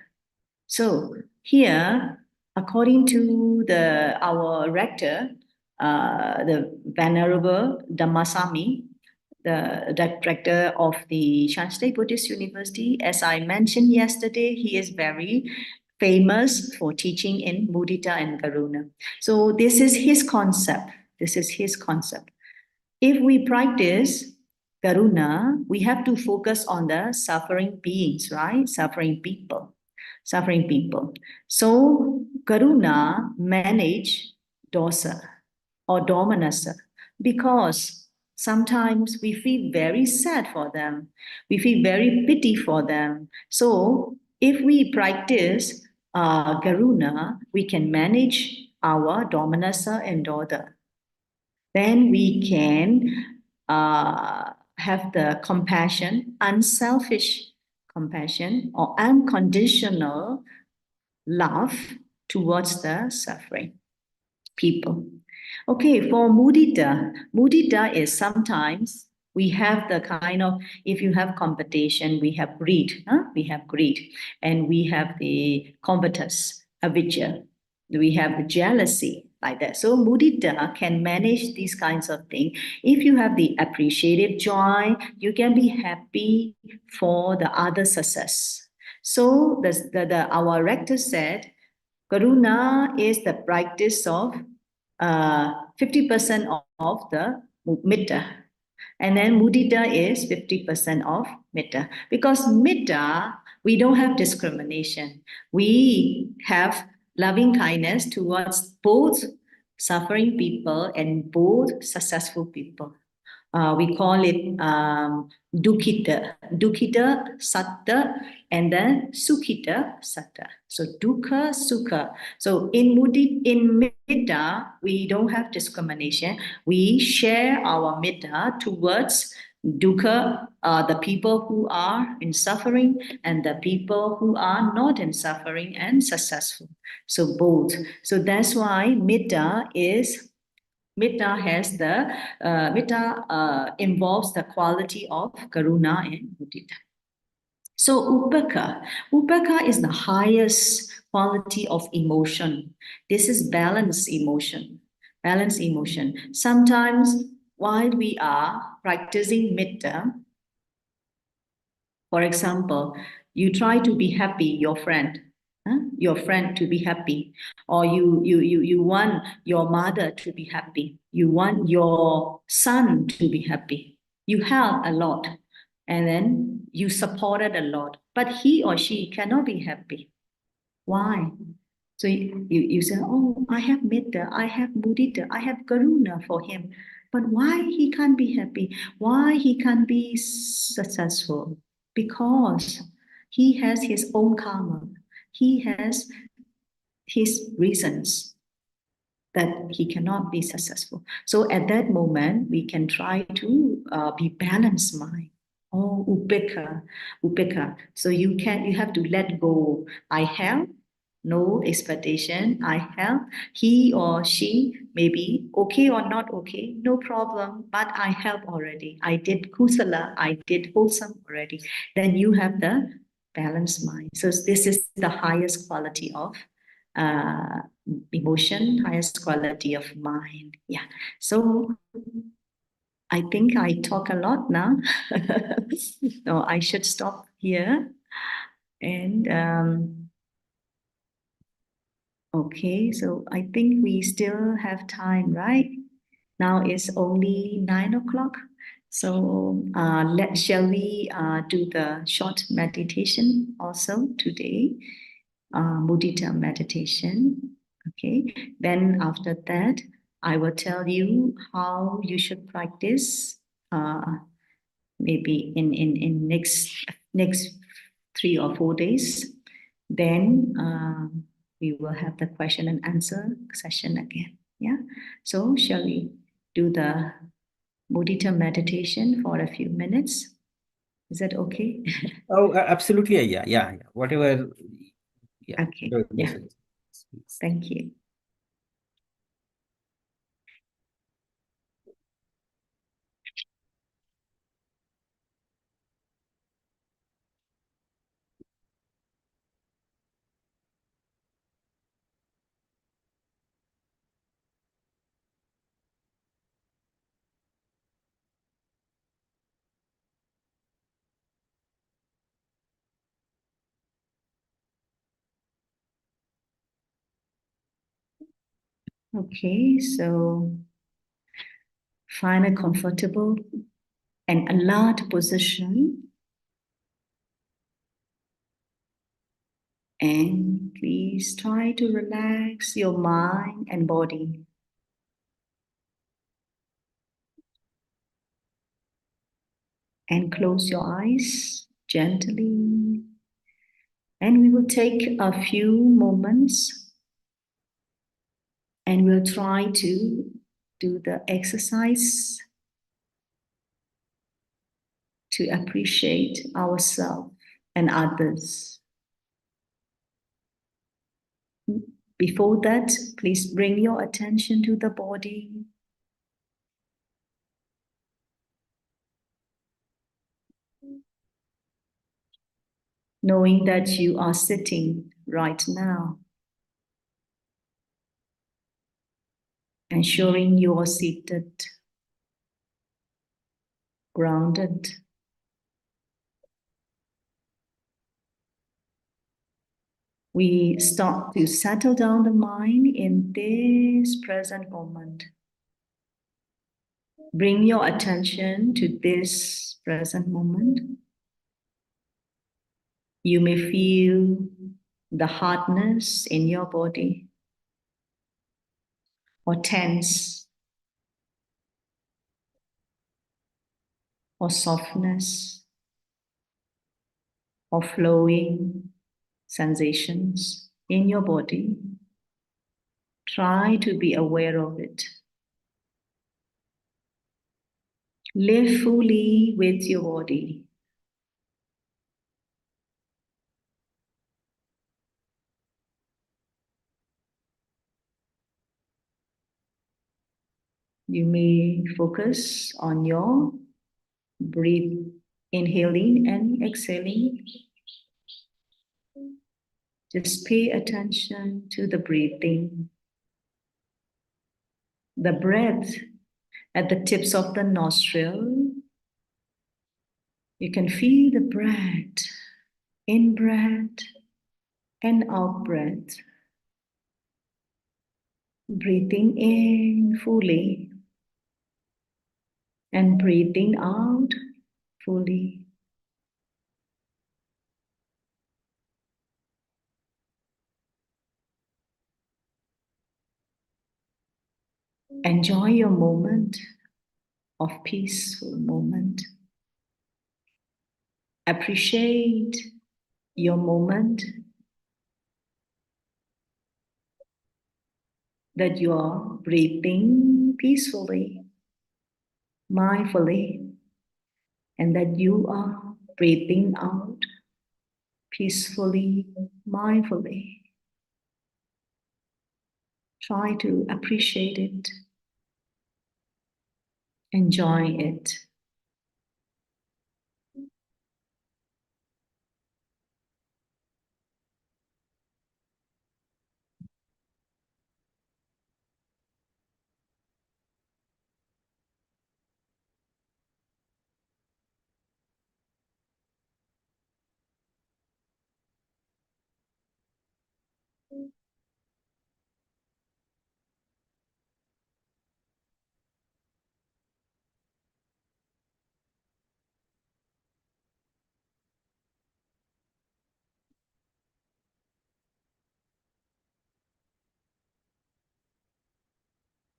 So here, according to our rector, the Venerable Dhammasami, the director of the Shan State Buddhist University, as I mentioned yesterday, he is very famous for teaching in Mudita and Garuna. So this is his concept. If we practice Karuna, we have to focus on the suffering beings, right? Suffering people. So Karuna manage dosa or domanassa because sometimes we feel very sad for them. We feel very pity for them. So if we practice Karuna, we can manage our Dominasa and daughter. Then we can have the compassion, unselfish compassion or unconditional love towards the suffering people. Okay, for mudita, mudita is sometimes we have the kind of, if you have competition, we have greed, we have greed, and we have the covetous, avijja, we have the jealousy, like that. So mudita can manage these kinds of things. If you have the appreciative joy, you can be happy for the other success. So our rector said, Karuna is the practice of 50% of the Metta. And then Mudita is 50% of Metta. Because Metta, we don't have discrimination. We have loving kindness towards both suffering people and both successful people. We call it dukkita, dukkita satta, and then sukhita satta. So dukkha, sukha. So in Metta, we don't have discrimination. We share our Metta towards dukkha, the people who are in suffering, and the people who are not in suffering and successful. So both. So that's why Metta has the involves the quality of karuna and mudita. So upeka is the highest quality of emotion. This is balanced emotion. Balanced emotion. Sometimes while we are practicing metta, for example, you try to be happy, your friend to be happy, or you want your mother to be happy, you want your son to be happy. You help a lot, and then you supported a lot, but he or she cannot be happy. Why? So you say, oh, I have metta, I have mudita, I have karuna for him. But why he can't be happy? Why he can't be successful? Because he has his own karma. He has his reasons that he cannot be successful. So at that moment, we can try to be balanced mind. Oh, upeka. So you have to let go. I have no expectation. I have. He or she may be okay or not okay, no problem. But I have already. I did kusala. I did wholesome already. Then you have the balanced mind. So this is the highest quality of uh, emotion, highest quality of mind. Yeah. So I think I talk a lot now. No, I should stop here. And okay, so I think we still have time, right? Now it's only 9 o'clock. So shall we do the short meditation also today? Mudita meditation. Okay. Then after that, I will tell you how you should practice. Maybe in next 3 or 4 days. Then we will have the question and answer session again. Yeah. So shall we do the Mudita meditation for a few minutes? Is that okay? Oh, absolutely. Yeah. Whatever. Yeah. Okay. Yeah. Thank you. Okay, so find a comfortable and alert position. And please try to relax your mind and body. And close your eyes gently. And we will take a few moments and we'll try to do the exercise to appreciate ourselves and others. Before that, please bring your attention to the body. Knowing that you are sitting right now. Ensuring you are seated, grounded. We start to settle down the mind in this present moment. Bring your attention to this present moment. You may feel the hardness in your body or tense or softness or flowing sensations in your body. Try to be aware of it. Live fully with your body. You may focus on your breath, inhaling and exhaling. Just pay attention to the breathing. The breath at the tips of the nostril. You can feel the breath, in breath and out breath. Breathing in fully and breathing out fully. Enjoy your moment of peaceful moment. Appreciate your moment that you are breathing peacefully, mindfully, and that you are breathing out peacefully, mindfully. Try to appreciate it, enjoy it.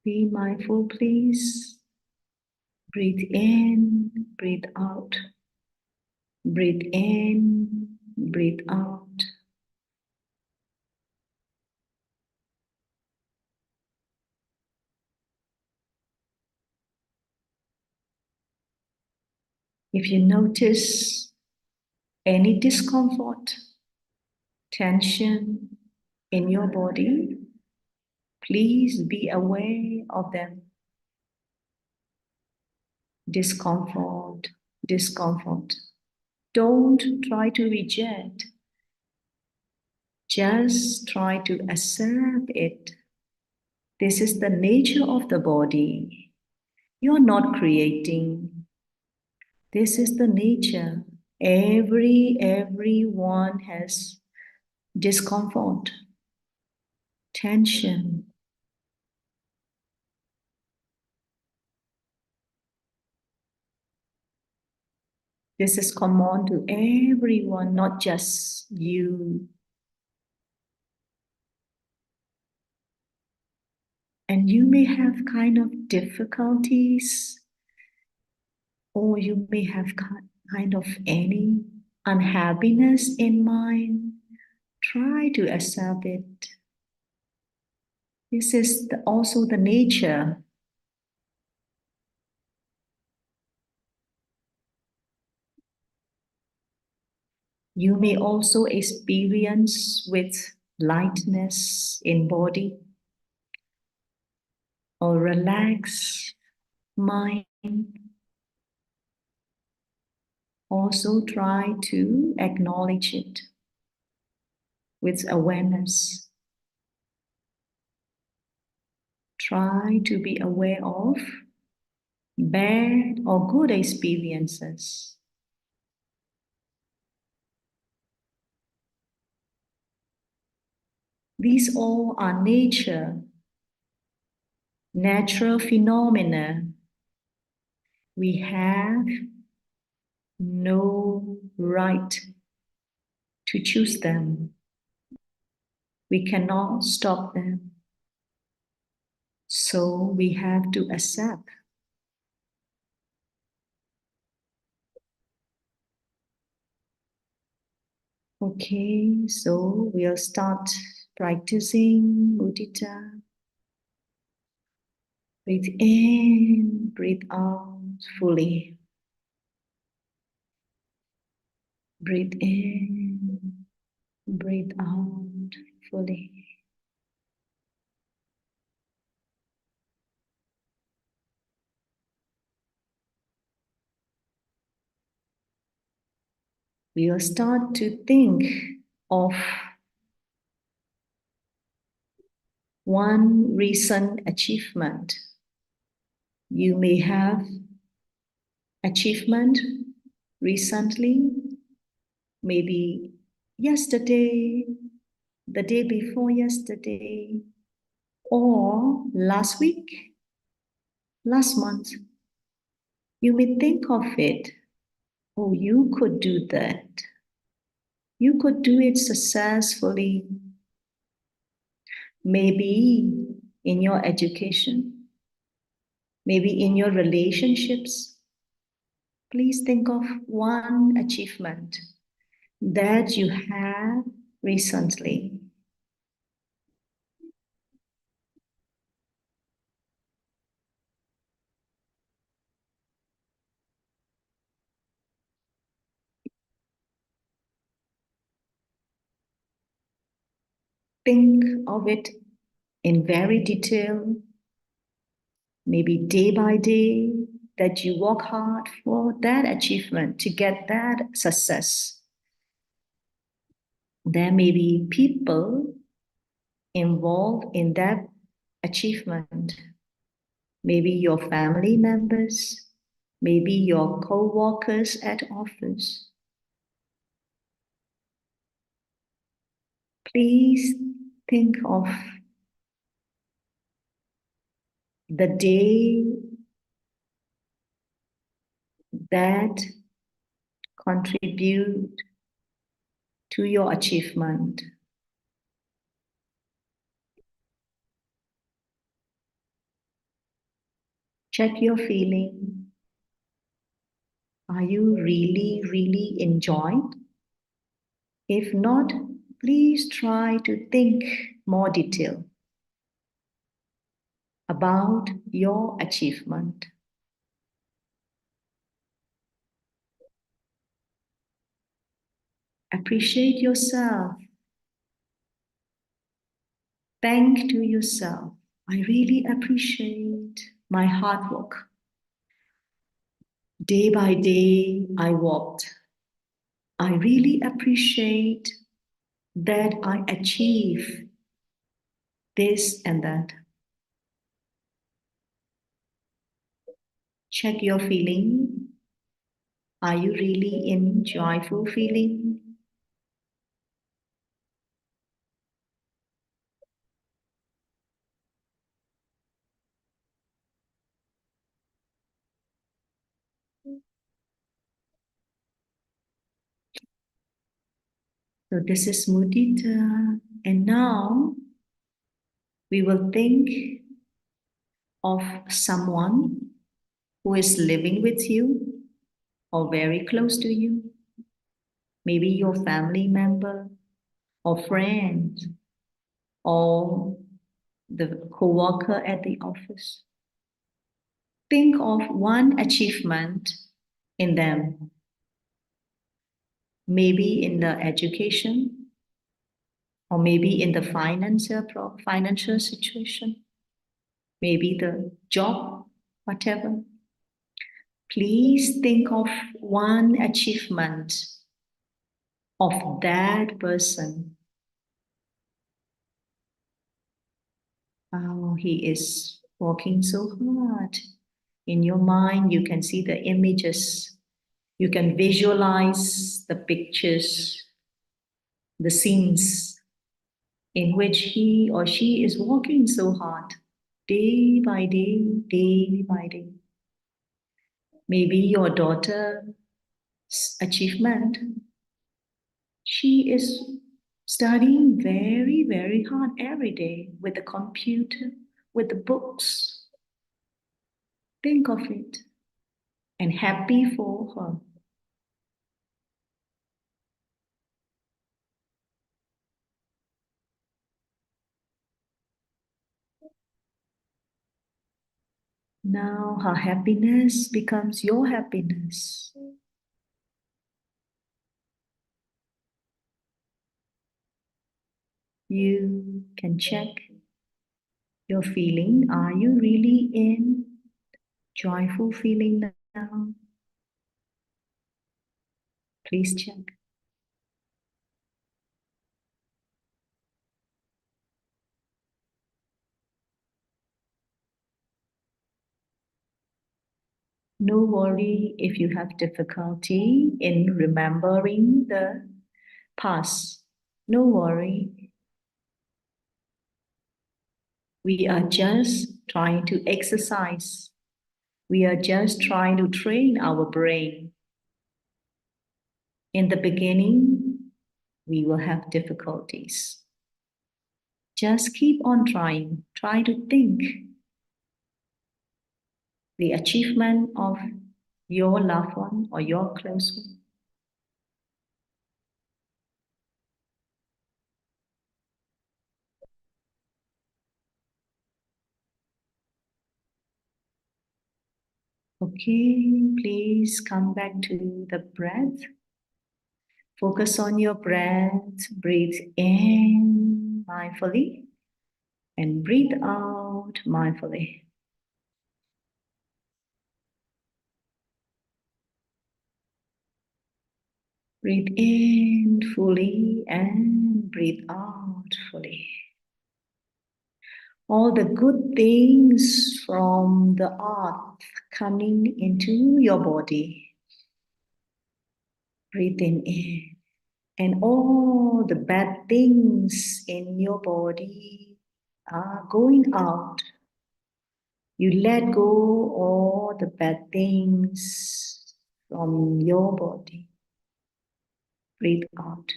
Be mindful, please. Breathe in, breathe out. Breathe in, breathe out. If you notice any discomfort, tension in your body, please be aware of them. Discomfort, discomfort. Don't try to reject. Just try to accept it. This is the nature of the body. You're not creating. This is the nature. Everyone has discomfort, tension. This is common to everyone, not just you. And you may have kind of difficulties, or you may have kind of any unhappiness in mind. Try to accept it. This is also the nature. You may also experience with lightness in body or relaxed mind. Also try to acknowledge it with awareness. Try to be aware of bad or good experiences. These all are natural phenomena. We have no right to choose them. We cannot stop them. So we have to accept. Okay, so we'll start practicing Mudita. Breathe in, breathe out fully. Breathe in, breathe out fully. We will start to think of one recent achievement. You may have achievement recently, maybe yesterday, the day before yesterday, or last week, last month. You may think of it. Oh, you could do that. You could do it successfully. Maybe in your education, maybe in your relationships. Please think of one achievement that you had recently. Think of it in very detail, maybe day by day, that you work hard for that achievement to get that success. There may be people involved in that achievement. Maybe your family members, maybe your co-workers at office. Please think of the day that contribute to your achievement. Check your feeling. Are you really enjoying? If not, please try to think more detail about your achievement. Appreciate yourself. Thank to yourself. I really appreciate my hard work. Day by day, I walked. I really appreciate that I achieve this and that. Check your feeling. Are you really in joyful feeling? So this is Mudita. And now we will think of someone who is living with you or very close to you. Maybe your family member, or friend or the co-worker at the office. Think of one achievement in them, maybe in the education, or maybe in the financial situation, maybe the job, whatever. Please think of one achievement of that person. Oh, he is working so hard. In your mind, you can see the images. You can visualize the pictures, the scenes in which he or she is working so hard, day by day, day by day. Maybe your daughter's achievement, she is studying very, very hard every day with the computer, with the books. Think of it and happy for her. Now her happiness becomes your happiness. You can check your feeling. Are you really in joyful feeling now? Please check. No worry if you have difficulty in remembering the past. No worry. We are just trying to exercise. We are just trying to train our brain. In the beginning, we will have difficulties. Just keep on trying. Try to think the achievement of your loved one or your close one. Okay, please come back to the breath. Focus on your breath. Breathe in mindfully and breathe out mindfully. Breathe in fully and breathe out fully. All the good things from the earth coming into your body. Breathing in. And all the bad things in your body are going out. You let go all the bad things from your body. Breathe out.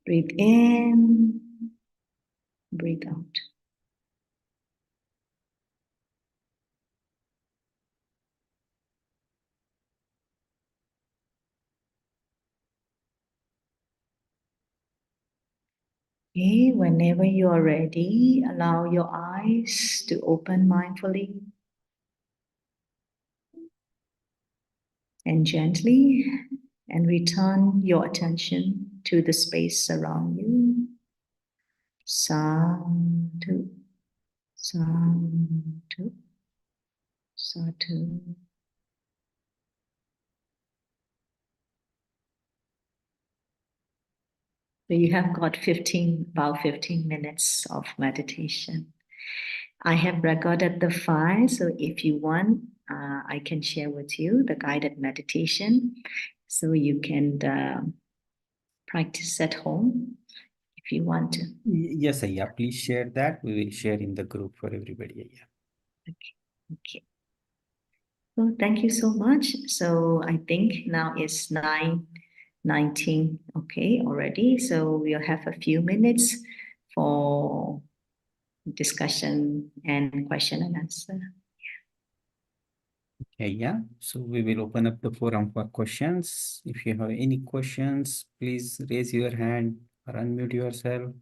Breathe in. Breathe out. Okay, whenever you are ready, allow your eyes to open mindfully and gently, and return your attention to the space around you. Sadhu, sadhu, sadhu. So you have got about 15 minutes of meditation. I have recorded the file, so if you want, I can share with you the guided meditation, so you can practice at home if you want to. Yes, Ayya, please share that. We will share in the group for everybody, Ayya. Okay. So thank you so much. So I think now it's 9:19, okay, already. So we'll have a few minutes for discussion and question and answer. Okay, yeah. So we will open up the forum for questions. If you have any questions, please raise your hand or unmute yourself.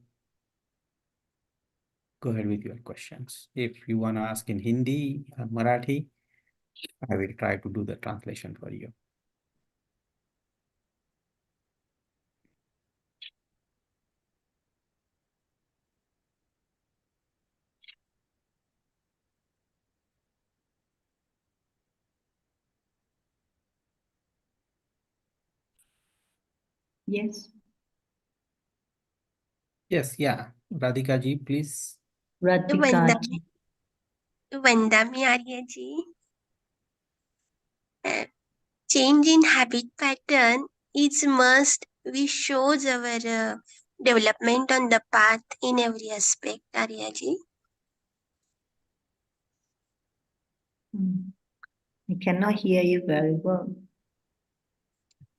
Go ahead with your questions. If you want to ask in Hindi or Marathi, I will try to do the translation for you. Yes. Yes, yeah. Radhika ji, please. Radhika. Vandami Arya ji. Change in habit pattern is must. We shows our development on the path in every aspect, Arya ji. I cannot hear you very well.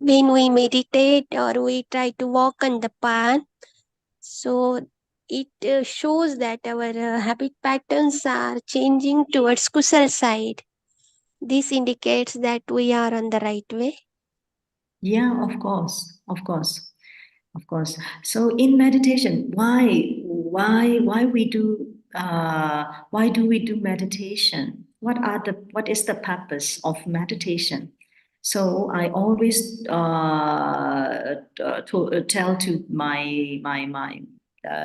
When we meditate or we try to walk on the path, so it shows that our habit patterns are changing towards kusal side. This indicates that we are on the right way. Yeah, of course, of course, of course. So in meditation, why we do meditation? What is the purpose of meditation? So I always tell to my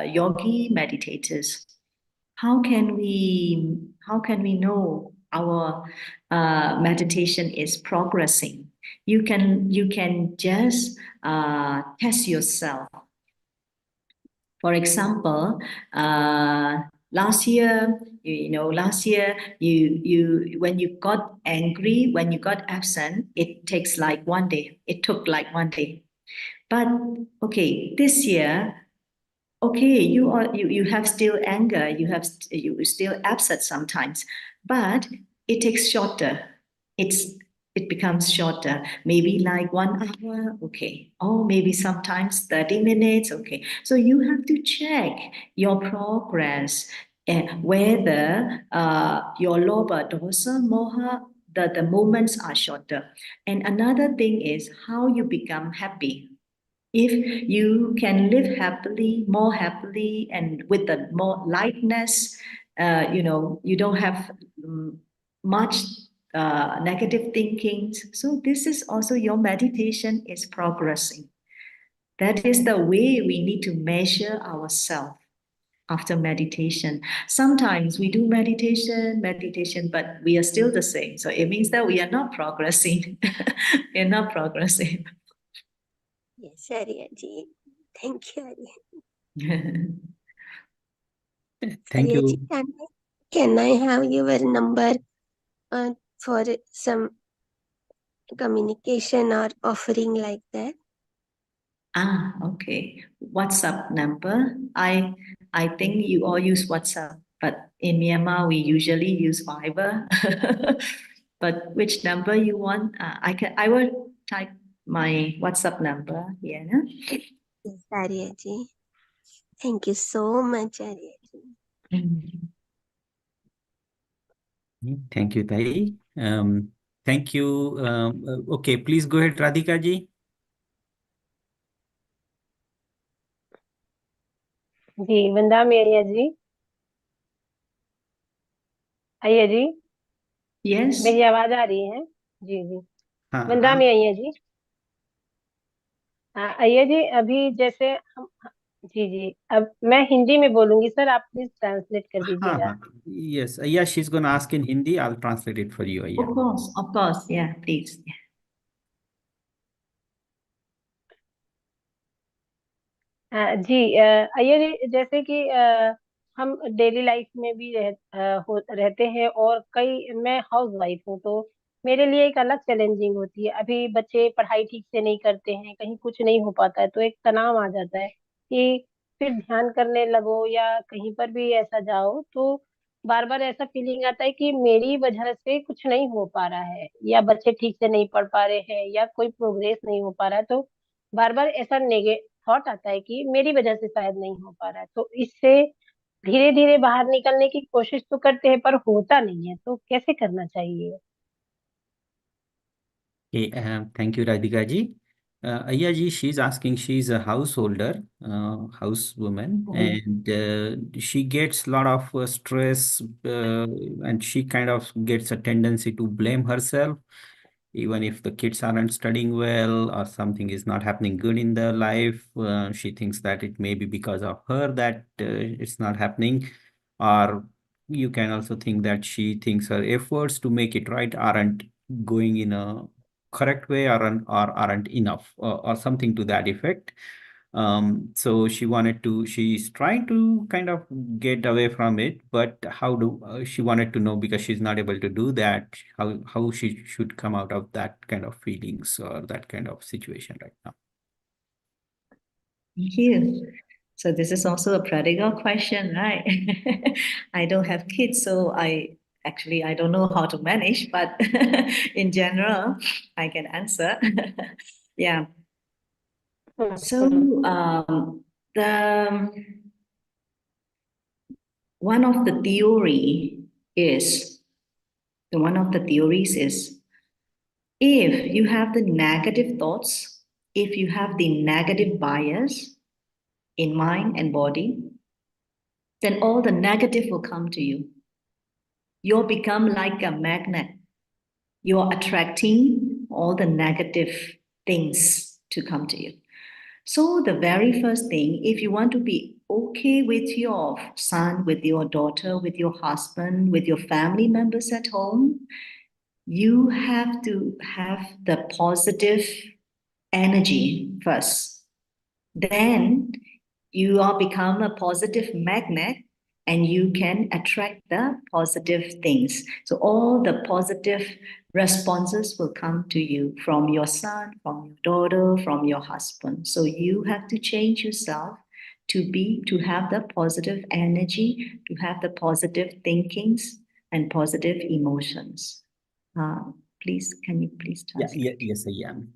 yogi meditators, how can we know our meditation is progressing? You can just test yourself. For example, last year, you when you got angry, when you got absent, it takes like 1 day. It took like 1 day. But okay, this year, okay, you have still anger, you still upset sometimes, but it takes shorter. It becomes shorter, maybe like 1 hour, okay, or maybe sometimes 30 minutes, okay. So you have to check your progress and whether your loba, dosa, moha, the moments are shorter. And another thing is how you become happy. If you can live happily, more happily, and with the more lightness, you don't have much negative thinkings. So this is also your meditation is progressing. That is the way we need to measure ourselves after meditation. Sometimes we do meditation, but we are still the same. So it means that we are not progressing. We are not progressing. Yes, Arya ji. Thank you, Arya. Thank Arya ji, you. can I have your number for some communication or offering like that? Okay. WhatsApp number. I think you all use WhatsApp, but in Myanmar we usually use Viber. But which number you want? I will type my WhatsApp number here. No? Yes, Arya ji. Thank you so much, Arya ji. Thank you, Tai. Thank you. Okay, please go ahead, Radhika ji. जी वंदामी अय्या जी। अय्या जी, Yes. मेरी आवाज आ रही है? जी जी। हाँ, वंदामी अय्या जी। अय्या जी, अभी जैसे हम जी जी, अब मैं हिंदी में बोलूंगी सर, आप प्लीज ट्रांसलेट कर दीजिएगा। Yes, Ayya, she's going to ask in Hindi. I'll translate it for you, Ayya. Of course. Yeah, please. जी अय्या जी, जैसे कि हम डेली लाइफ में भी रहते हैं, और मैं हाउस वाइफ हूँ, तो मेरे लिए एक अलग चैलेंजिंग होती है। अभी बच्चे पढ़ाई ठीक से नहीं करते हैं, कहीं कुछ नहीं हो पाता है, तो एक तनाव आ जाता है कि फिर ध्यान करने लगो या कहीं पर भी ऐसा जाओ, तो बार बार ऐसा फीलिंग आता है कि मेरी वजह से कुछ नहीं हो पा रहा है, या बच्चे ठीक से नहीं पढ़ पा रहे हैं, या कोई प्रोग्रेस नहीं हो पा रहा है। तो बार बार ऐसा थॉट आता है कि मेरी वजह से शायद नहीं हो पा रहा है। तो इससे धीरे धीरे बाहर निकलने की कोशिश तो करते हैं, पर होता नहीं है, तो कैसे करना चाहिए? Okay, thank you, Radhika ji. Ayya ji, she's asking, she's a householder, housewoman, and she gets a lot of stress, and she kind of gets a tendency to blame herself, even if the kids aren't studying well or something is not happening good in their life. She thinks that it may be because of her that it's not happening, or you can also think that she thinks her efforts to make it right aren't going in a correct way, or aren't enough, or something to that effect. So she's trying to kind of get away from it, but how do she wanted to know, because she's not able to do that, how she should come out of that kind of feelings or that kind of situation right now. Thank you. So this is also a practical question, right? I don't have kids, so I don't know how to manage, but in general, I can answer. Yeah. So the one of the theories is, if you have the negative thoughts, if you have the negative bias in mind and body, then all the negative will come to you. You'll become like a magnet. You're attracting all the negative things to come to you. So the very first thing, if you want to be okay with your son, with your daughter, with your husband, with your family members at home, you have to have the positive energy first. Then you are become a positive magnet, and you can attract the positive things. So all the positive responses will come to you from your son, from your daughter, from your husband. So you have to change yourself to have the positive energy, to have the positive thinkings and positive emotions. Please, can you please translate? Yes, I am.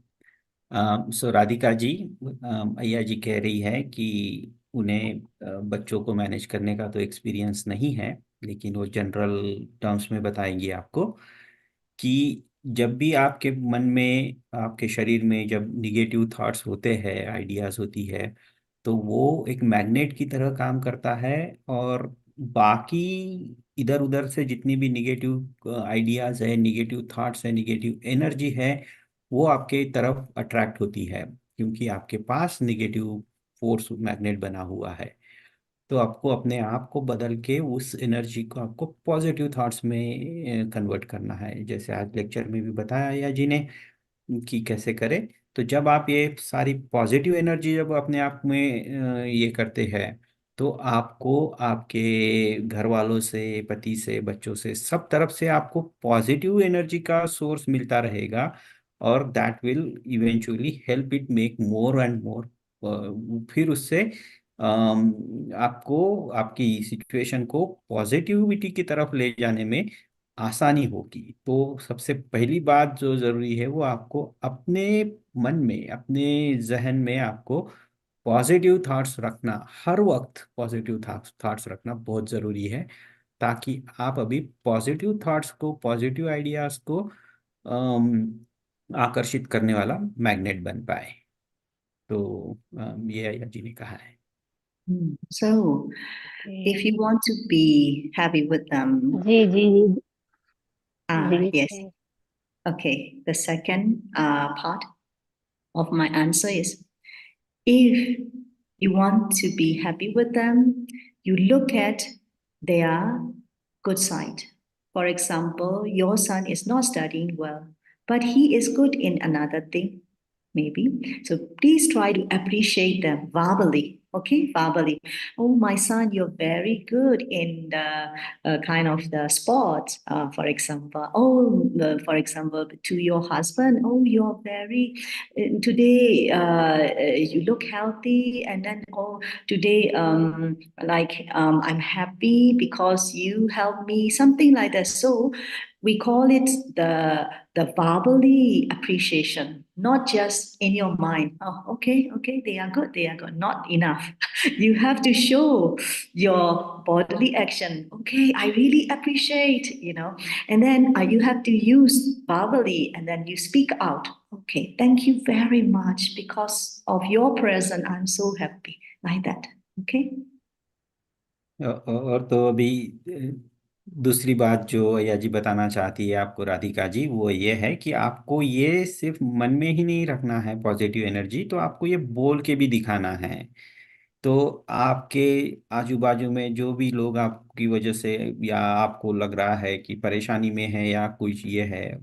सो राधिका जी, अय्या जी कह रही है कि उन्हें बच्चों को manage करने का तो एक्सपीरियंस नहीं है, लेकिन वो जनरल टर्म्स में बताएंगी आपको कि जब भी आपके मन में, आपके शरीर में जब निगेटिव थॉट्स होते हैं, आइडियाज होती है, तो वो एक मैग्नेट की तरह काम करता है, और बाकी इधर उधर से जितनी भी निगेटिव आइडियाज है, निगेटिव थॉट्स है, निगेटिव एनर्जी है, वो आपके तरफ अट्रैक्ट होती है, क्योंकि आपके पास निगेटिव फोर्स मैग्नेट बना हुआ है। तो आपको अपने आप को बदल के उस एनर्जी को आपको पॉजिटिव थॉट्स में कन्वर्ट करना है, जैसे आज लेक्चर में भी बताया या जी ने कि कैसे करें। तो जब आप ये सारी पॉजिटिव एनर्जी जब अपने आप में ये करते हैं, तो आपको आपके घर वालों से, पति से, बच्चों से, सब तरफ से आपको पॉजिटिव एनर्जी का सोर्स मिलता रहेगा, और that will eventually help it make more and more. फिर उससे आपको आपकी सिचुएशन को पॉजिटिविटी की तरफ ले जाने में आसानी होगी। तो सबसे पहली बात जो जरूरी है, वो आपको अपने मन में, अपने जहन में आपको पॉजिटिव थॉट्स रखना, हर वक्त पॉजिटिव थॉट्स रखना बहुत जरूरी है, ताकि आप अभी पॉजिटिव थॉट्स को, पॉजिटिव आइडियाज को आकर्षित करने वाला मैग्नेट बन पाए। तो ये अय्या जी ने कहा है। So, if you want to be happy with them, ji ji ji yes. Okay, the second part of my answer is, if you want to be happy with them, you look at their good side. For example, your son is not studying well, but he is good in another thing, maybe. So please try to appreciate them verbally. Okay, verbally. Oh, my son, you're very good in the kind of the sports, for example. Oh, for example, to your husband, oh, you're very, today you look healthy. And then, oh, today, I'm happy because you helped me, something like that. So We call it the verbally appreciation, not just in your mind. Oh, okay, they are good, Not enough. You have to show your bodily action. Okay, I really appreciate, and then you have to use verbally, and then you speak out. Okay, thank you very much. Because of your presence, I'm so happy. Like that. Okay. और तो अभी दूसरी बात जो अय्या जी बताना चाहती है आपको राधिका जी, वो ये है कि आपको ये सिर्फ मन में ही नहीं रखना है पॉजिटिव एनर्जी, तो आपको ये बोल के भी दिखाना है। तो आपके आजू बाजू में जो भी लोग आपकी वजह से या आपको लग रहा है कि परेशानी में है या कुछ ये है,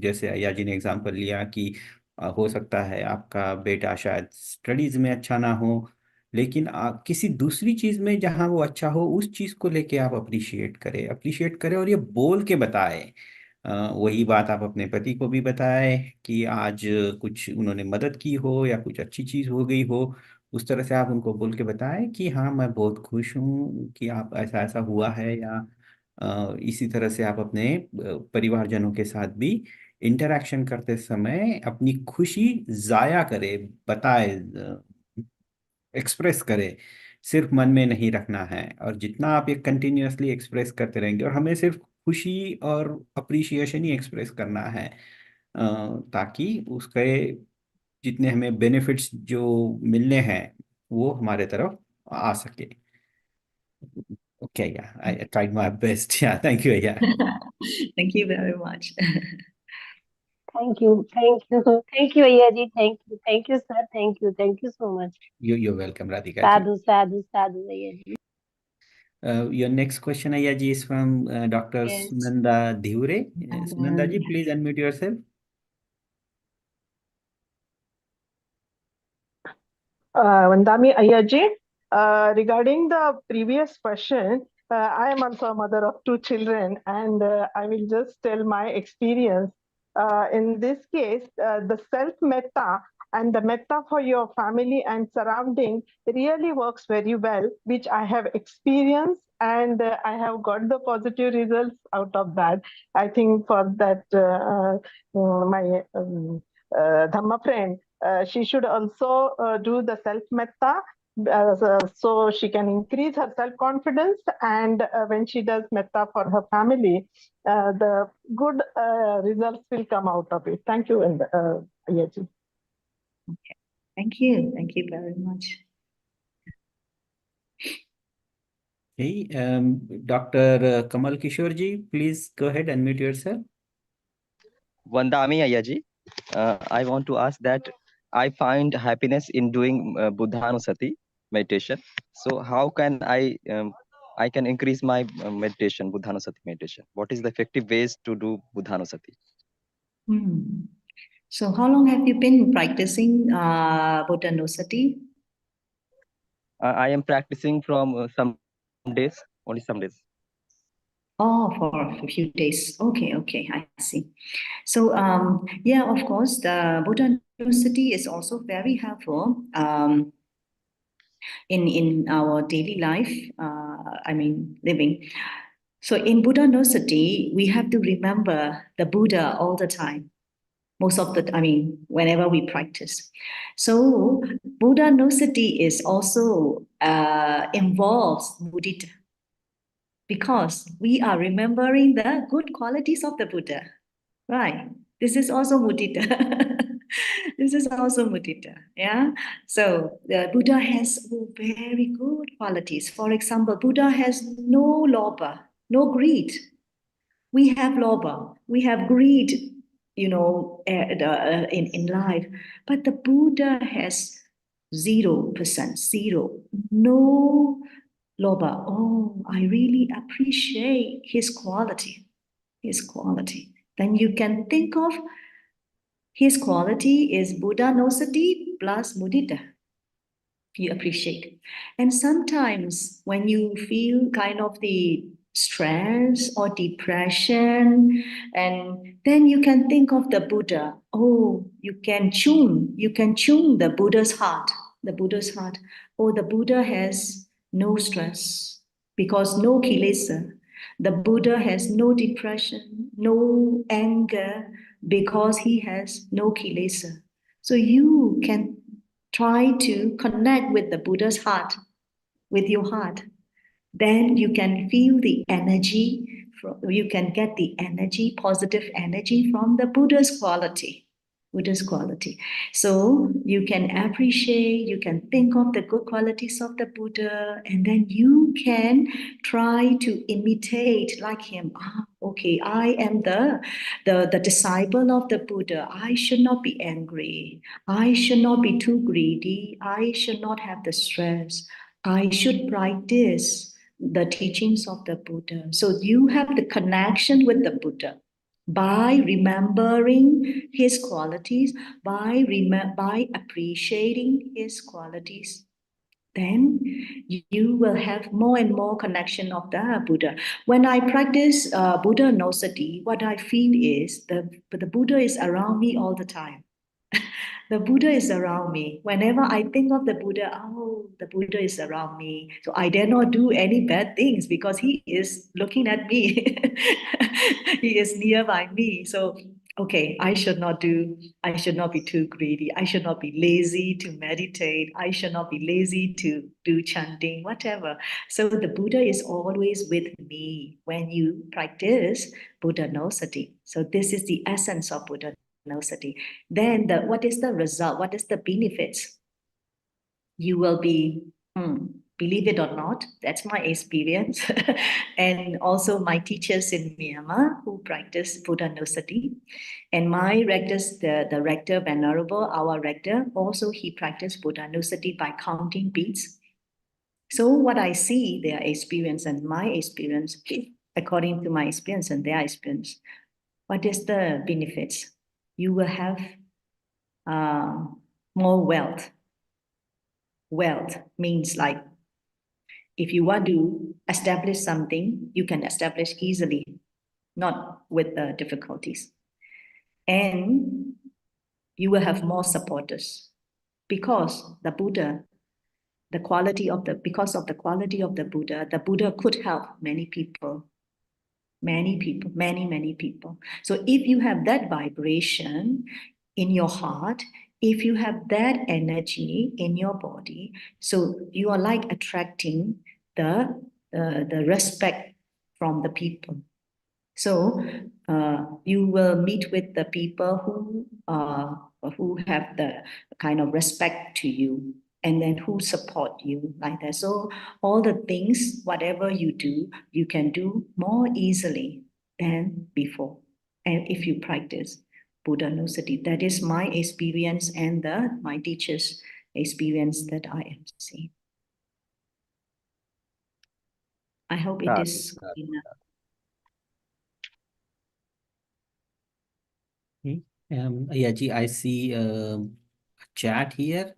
जैसे अय्या जी ने एग्जांपल लिया कि हो सकता है आपका बेटा शायद स्टडीज में अच्छा ना हो, लेकिन आप किसी दूसरी चीज में जहां वो अच्छा हो उस चीज को लेके आप अप्रिशिएट करें और ये बोल के बताएं। वही बात आप अपने पति को भी बताएं कि आज कुछ उन्होंने मदद की हो या कुछ अच्छी चीज हो गई हो, उस तरह से आप उनको बोल के बताएं कि हाँ मैं बहुत खुश हूँ कि आप ऐसा ऐसा हुआ है, या इसी तरह से आप अपने परिवारजनों के साथ भी इंटरैक्शन करते समय अपनी खुशी जाया करे, बताए, एक्सप्रेस करे, सिर्फ मन में नहीं रखना है। और जितना आप ये कंटिन्यूअसली एक्सप्रेस करते रहेंगे, और हमें सिर्फ खुशी और अप्रिसिएशन ही एक्सप्रेस करना है, ताकि उसके जितने हमें बेनिफिट्स जो मिलने हैं वो हमारे तरफ आ सके। Okay, yeah I tried my best. Yeah thank you अय्या। Thank you very much. Thank you. Thank you. Thank you, Ayya ji. Thank you. Thank you, sir. Thank you. Thank you so much. You're welcome, Radhika ji. Sadhu, sadhu, sadhu, Ayya ji. Your next question, Ayya ji, is from Dr. Yes. Sunanda Dhiure. Sunanda ji, please unmute yourself. Vandami Ayyaji, regarding the previous question, I am also a mother of 2 children, and I will just tell my experience. In this case, the self-metta and the metta for your family and surrounding really works very well, which I have experienced, and I have got the positive results out of that. I think for that, my Dhamma friend, she should also do the self-metta, so she can increase her self-confidence, and when she does metta for her family, the good results will come out of it. Thank you, Ayyaji. Okay. Thank you very much. Okay, Dr. Kamal Kishore ji, please go ahead and unmute yourself. Vandami Ayyaji, I want to ask that I find happiness in doing Buddhanusati meditation. So how can I can increase my meditation, Buddhanusati meditation? What is the effective ways to do Buddhanusati? So how long have you been practicing Buddhanosati? I am practicing from some days, only some days. Oh, for a few days. Okay, I see. So yeah, of course, the Buddhanosati is also very helpful in our daily life. Living. So in Buddhanosati, we have to remember the Buddha all the time. Whenever we practice. So Buddhanosati is also involves mudita, because we are remembering the good qualities of the Buddha, right? This is also mudita. This is also mudita, yeah? So the Buddha has very good qualities. For example, Buddha has no lobha, no greed. We have lobha, we have greed, in life, but the Buddha has 0%, no lobha. Oh, I really appreciate his quality. Then you can think of his quality is Buddhanosati plus mudita. You appreciate. And sometimes when you feel kind of the stress or depression, and then you can think of the Buddha. Oh, you can tune the Buddha's heart. Oh, the Buddha has no stress because no kilesa. The Buddha has no depression, no anger, because he has no kilesa. So you can try to connect with the Buddha's heart, with your heart. Then you can feel the energy, you can get the energy, positive energy from the Buddha's quality. Buddha's quality. So you can appreciate, you can think of the good qualities of the Buddha, and then you can try to imitate like him. Okay, I am the disciple of the Buddha. I should not be angry. I should not be too greedy. I should not have the stress. I should practice the teachings of the Buddha. So you have the connection with the Buddha by remembering his qualities, by appreciating his qualities. Then you will have more and more connection of the Buddha. When I practice Buddha no Sati, what I feel is the Buddha is around me all the time. The Buddha is around me. Whenever I think of the Buddha, oh, the Buddha is around me. So I dare not do any bad things because he is looking at me. He is nearby me. So, okay, I should not be too greedy. I should not be lazy to meditate. I should not be lazy to do chanting, whatever. So the Buddha is always with me when you practice Buddha no Sati. So this is the essence of Buddha no Sati. Then what is the result? What is the benefits? You will be, believe it or not, that's my experience. And also my teachers in Myanmar who practice Buddha no Sati. And my rectors, the rector, Venerable, our rector, also he practiced Buddha no Sati by counting beads. So what I see, their experience and my experience, according to my experience and their experience, what is the benefits? You will have more wealth. Wealth means like if you want to establish something, you can establish easily, not with difficulties. And you will have more supporters because the Buddha, because of the quality of the Buddha could help many people. Many people, many people. So if you have that vibration in your heart, if you have that energy in your body, so you are like attracting the respect from the people. So you will meet with the people who have the kind of respect to you, and then who support you like that. So all the things, whatever you do, you can do more easily than before. And if you practice Buddha no Sati, that is my experience and my teacher's experience that I am seeing. I hope it is enough. Ayya ji, I see a chat here.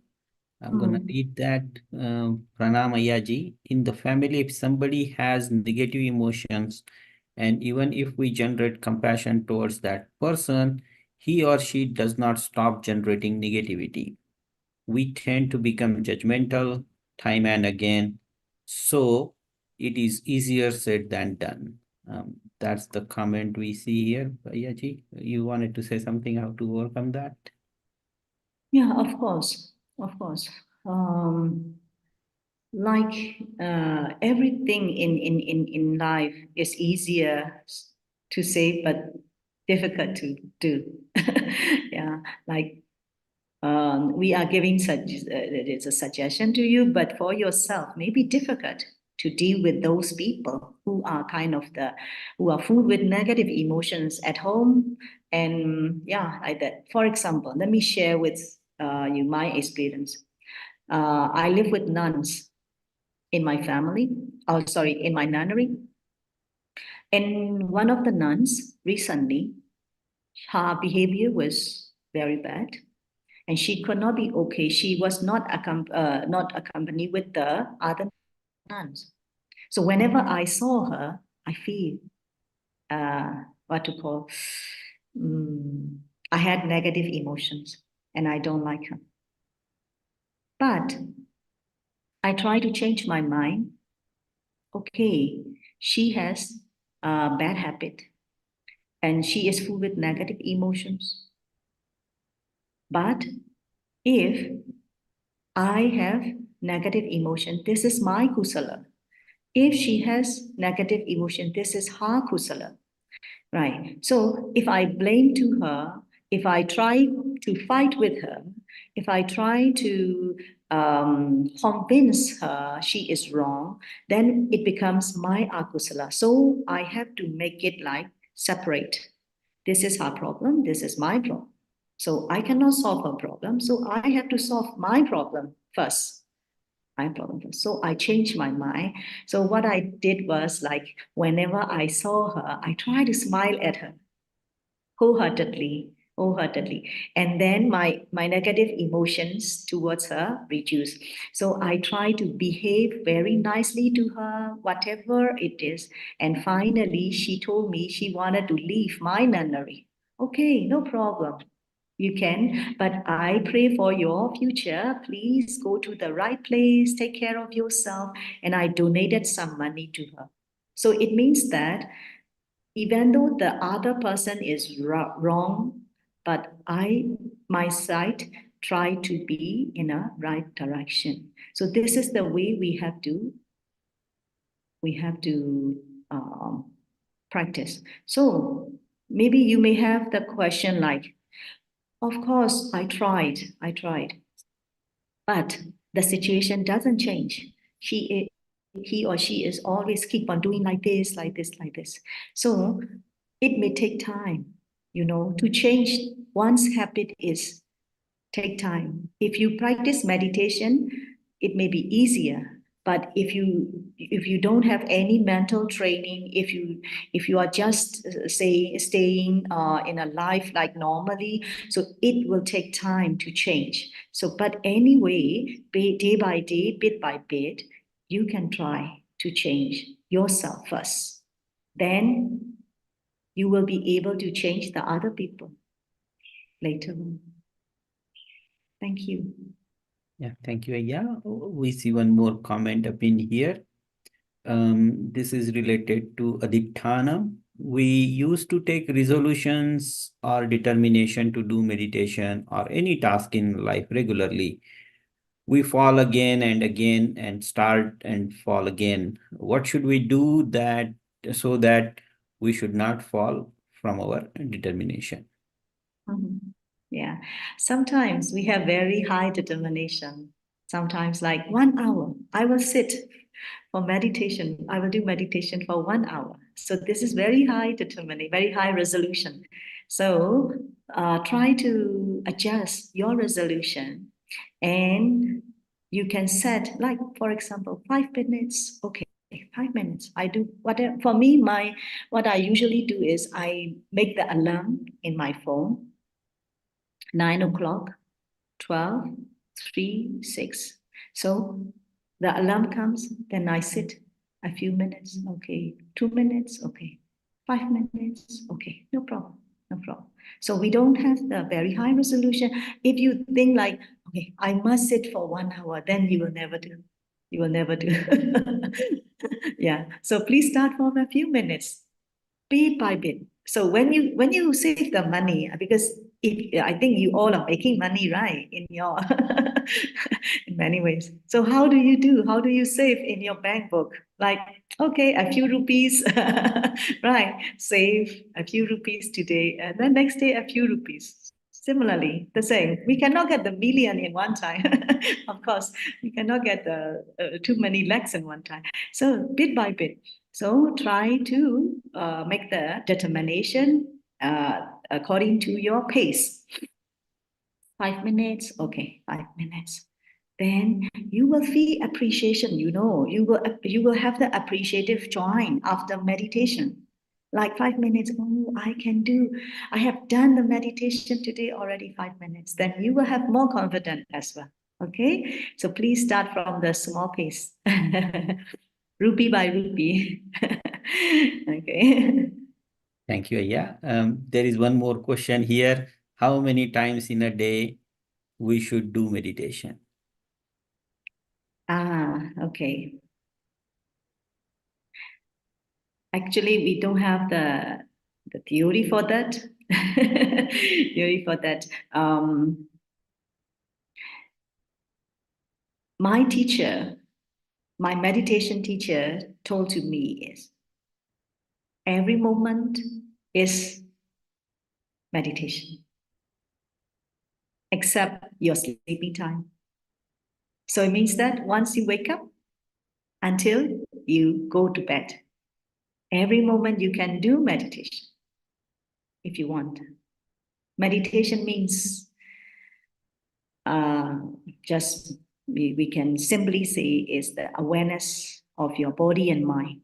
I'm going to read that. Pranam Ayya ji. In the family, if somebody has negative emotions, and even if we generate compassion towards that person, he or she does not stop generating negativity. We tend to become judgmental time and again. So it is easier said than done. That's the comment we see here. Ayya ji, you wanted to say something, how to overcome that? Yeah, of course, of course. Like everything in life is easier to say, but difficult to do. Yeah, like we are giving it's a suggestion to you, but for yourself, maybe difficult to deal with those people who are who are full with negative emotions at home. And yeah, like that. For example, let me share with you my experience. I live with nuns in my family, in my nunnery. And one of the nuns recently, her behavior was very bad and she could not be okay. She was not accompanied with the other nuns. So whenever I saw her, I feel what to call, I had negative emotions and I don't like her. But I try to change my mind. Okay, she has bad habit, and she is full with negative emotions. But if I have negative emotion, this is my kusala. If she has negative emotion, this is her kusala. Right. So if I blame to her, if I try to fight with her, if I try to convince her she is wrong, then it becomes my akusala. So I have to make it like separate. This is her problem. This is my problem. So I cannot solve her problem. So I have to solve my problem first. My problem first. So I changed my mind. So what I did was like whenever I saw her, I tried to smile at her wholeheartedly. And then my negative emotions towards her reduced. So I try to behave very nicely to her, whatever it is. And finally, she told me she wanted to leave my nunnery. Okay, no problem. You can, but I pray for your future. Please go to the right place, take care of yourself. And I donated some money to her. So it means that even though the other person is wrong, but my side, try to be in a right direction. So this is the way we have to practice. So maybe you may have the question like, of course, I tried, but the situation doesn't change. He or she is always keep on doing like this, like this, like this. So it may take time, to change one's habit is take time. If you practice meditation, it may be easier. But if you don't have any mental training, if you are just staying in a life like normally, so it will take time to change. So, but anyway, day by day, bit by bit, you can try to change yourself first. Then you will be able to change the other people later on. Thank you. Yeah, thank you, Ayya. We see one more comment up in here. This is related to Adipthana. We used to take resolutions or determination to do meditation or any task in life regularly. We fall again and again and start and fall again. What should we do that so that we should not fall from our determination? Yeah. Sometimes we have very high determination. Sometimes like 1 hour, I will sit for meditation. I will do meditation for 1 hour. So this is very high determination, very high resolution. So try to adjust your resolution, and you can set like, for example, 5 minutes. Okay, 5 minutes. I do whatever. For me, what I usually do is I make the alarm in my phone. 9 o'clock, 12, 3, 6. So the alarm comes, then I sit a few minutes, okay, 2 minutes, okay, 5 minutes, okay, no problem, no problem. So we don't have the very high resolution. If you think like, okay, I must sit for 1 hour, then you will never do. You will never do. Yeah. So please start from a few minutes, bit by bit. So when you save the money, because I think you all are making money, right, in your in many ways. So how do you do? How do you save in your bank book? Like, okay, a few rupees, right? Save a few rupees today, and then next day a few rupees. Similarly, the same. We cannot get the million in one time. Of course, we cannot get the too many lakhs in one time. So bit by bit. So try to make the determination according to your pace. 5 minutes, okay, 5 minutes. Then you will feel appreciation. You will have the appreciative joy after meditation. Like 5 minutes, oh, I have done the meditation today already 5 minutes. Then you will have more confidence as well. Okay, so please start from the small pace. Rupee by rupee. Okay. Thank you, Ayya. There is one more question here. How many times in a day we should do meditation? Okay. Actually, we don't have the theory for that. Theory for that. My teacher, my meditation teacher, told to me is every moment is meditation, except your sleeping time. So it means that once you wake up until you go to bed, every moment you can do meditation if you want. Meditation means just we can simply say is the awareness of your body and mind,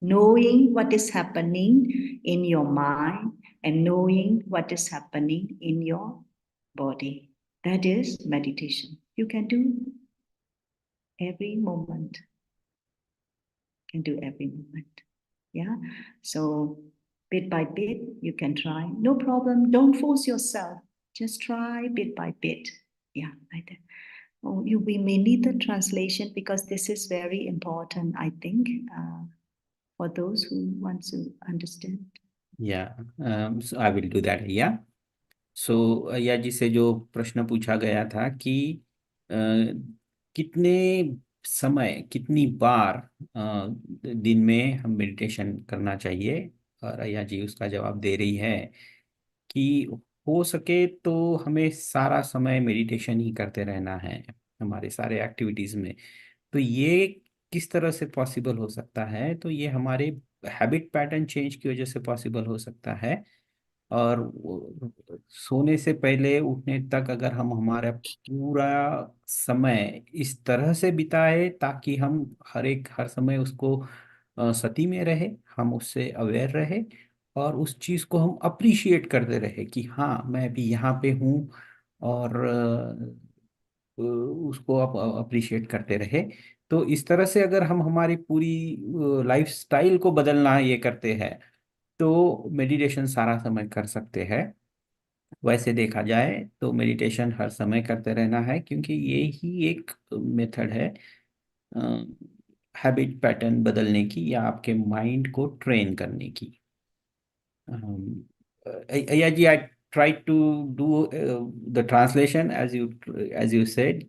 knowing what is happening in your mind and knowing what is happening in your body. That is meditation. You can do every moment. Can do every moment. Yeah. So bit by bit, you can try. No problem. Don't force yourself. Just try bit by bit. Yeah, like that. Oh, we may need the translation because this is very important, I think, for those who want to understand. Yeah, so I will do that. Yeah. सो अय्या जी से जो प्रश्न पूछा गया था कि कितने समय कितनी बार दिन में हम मेडिटेशन करना चाहिए, और अय्या जी उसका जवाब दे रही है कि हो सके तो हमें सारा समय मेडिटेशन ही करते रहना है हमारे सारे एक्टिविटीज में। तो ये किस तरह से पॉसिबल हो सकता है? तो ये हमारे हैबिट पैटर्न चेंज की वजह से पॉसिबल हो सकता है। और सोने से पहले उठने तक अगर हम हमारा पूरा समय इस तरह से बिताए ताकि हम हर समय उसको सती में रहे, हम उससे अवेयर रहे और उस चीज को हम अप्रिशिएट करते रहे कि हाँ मैं अभी यहाँ पे हूँ, और उसको अप्रिशिएट करते रहे। तो इस तरह से अगर हम हमारी पूरी लाइफ स्टाइल को बदलना ये करते हैं तो मेडिटेशन सारा समय कर सकते हैं। वैसे देखा जाए तो मेडिटेशन हर समय करते रहना है, क्योंकि ये ही एक मेथड है हैबिट पैटर्न बदलने की या आपके माइंड को ट्रेन करने की। अय्या जी, आई try to do the translation as you said.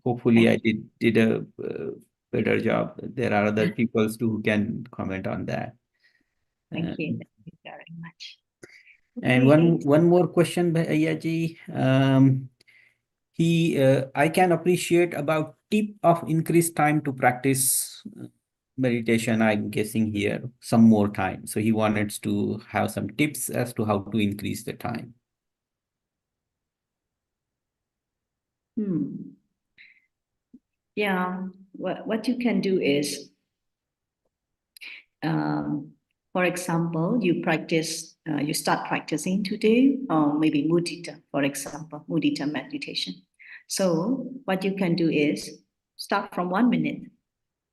Hopefully I did a better job. There are other people too who can comment on that. Thank you. Thank you very much. And Okay. one more question by Ayya ji. I can appreciate about tip of increased time to practice meditation. I'm guessing here some more time. So he wanted to have some tips as to how to increase the time. Yeah, what you can do is, for example, you start practicing today, or maybe Mudita, for example, Mudita meditation. So what you can do is start from 1 minute.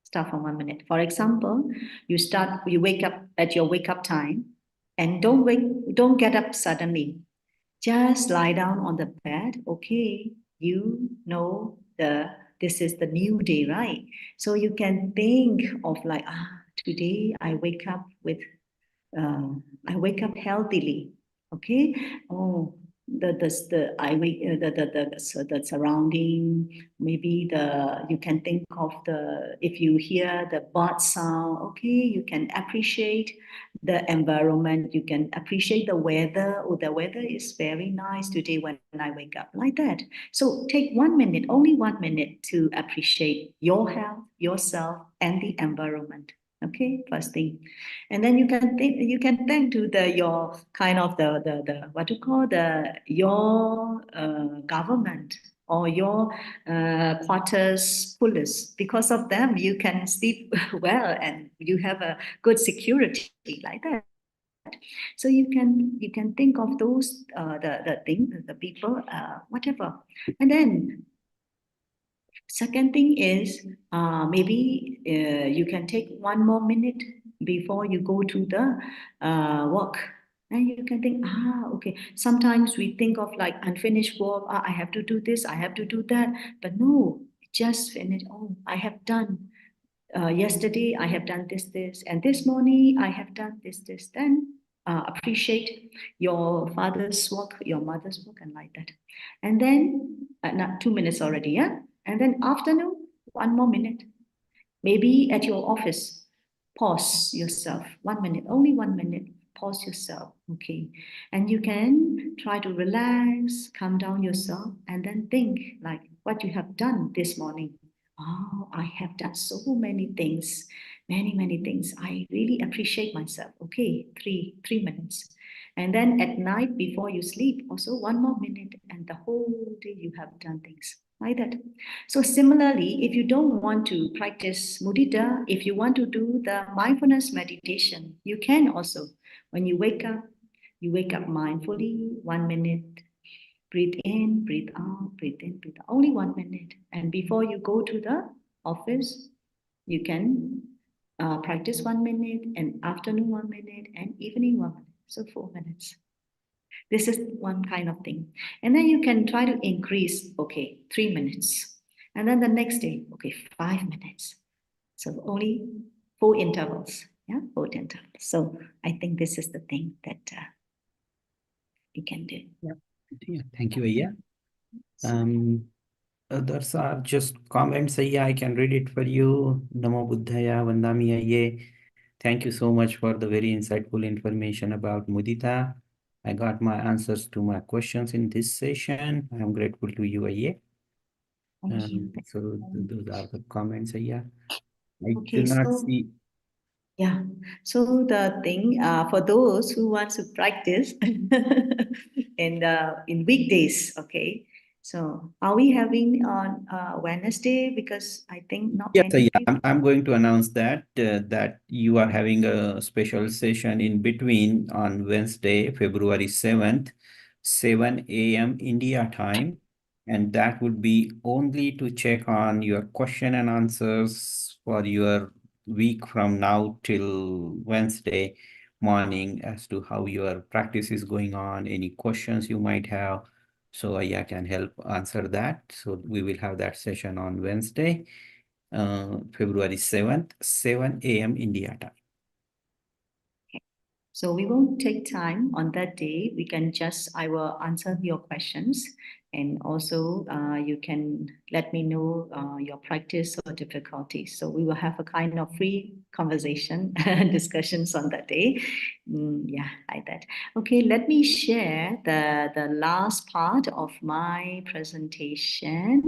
Start from 1 minute. For example, you wake up at your wake up time, and don't get up suddenly. Just lie down on the bed. Okay, you know this is the new day, right? So you can think of like, today I wake up healthily. Okay. Oh, the surrounding, maybe you can think of if you hear the bird sound, okay, you can appreciate the environment, you can appreciate the weather. Oh, the weather is very nice today when I wake up, like that. So take 1 minute, only 1 minute, to appreciate your health, yourself, and the environment. Okay, first thing. And then you can think to your kind of the what you call your government or your quarters police. Because of them, you can sleep well and you have a good security, like that. So you can think of those the thing, the people, whatever. And then second thing is, maybe you can take 1 more minute before you go to the work. And you can think, okay. Sometimes we think of like unfinished work. I have to do this, I have to do that. But no, just finish. Oh, I have done yesterday I have done this, and this morning I have done this. Then appreciate your father's work, your mother's work, and like that. And then, not 2 minutes already, yeah? And then afternoon, 1 more minute. Maybe at your office, pause yourself, 1 minute, only 1 minute, pause yourself, okay? And you can try to relax, calm down yourself, and then think like what you have done this morning. Oh, I have done so many things, many things. I really appreciate myself. Okay, three minutes. And then at night before you sleep, also 1 more minute, and the whole day you have done things like that. So similarly, if you don't want to practice mudita, if you want to do the mindfulness meditation, you can also. When you wake up mindfully, 1 minute, breathe in, breathe out, breathe in, breathe out, only 1 minute. And before you go to the office, you can practice 1 minute, and afternoon 1 minute, and evening 1 minute. So 4 minutes. This is one kind of thing. And then you can try to increase, okay, 3 minutes. And then the next day, okay, 5 minutes. So only 4 intervals. Yeah, 4 intervals. So I think this is the thing that you can do. Yeah, thank you, Ayya. Others are just comments, Ayya. I can read it for you. Namo Buddhaya, Vandami Ayye. Thank you so much for the very insightful information about mudita. I got my answers to my questions in this session. I am grateful to you, Ayye. Thank you. So those are the comments, Ayya. I Okay, do not so see. yeah. So the thing for those who want to practice in weekdays, okay. So are we having on Wednesday? Because I think not Yes, many yeah, people. I'm going to announce that you are having a special session in between on Wednesday, February 7th, 7 a.m. India time. And that would be only to check on your question and answers for your week from now till Wednesday morning as to how your practice is going on, any questions you might have. So Ayya can help answer that. So we will have that session on Wednesday. February 7th, 7 a.m. India time. So we won't take time on that day. I will answer your questions, and also you can let me know your practice or difficulties. So we will have a kind of free conversation discussions on that day. Yeah, like that. Okay, let me share the last part of my presentation.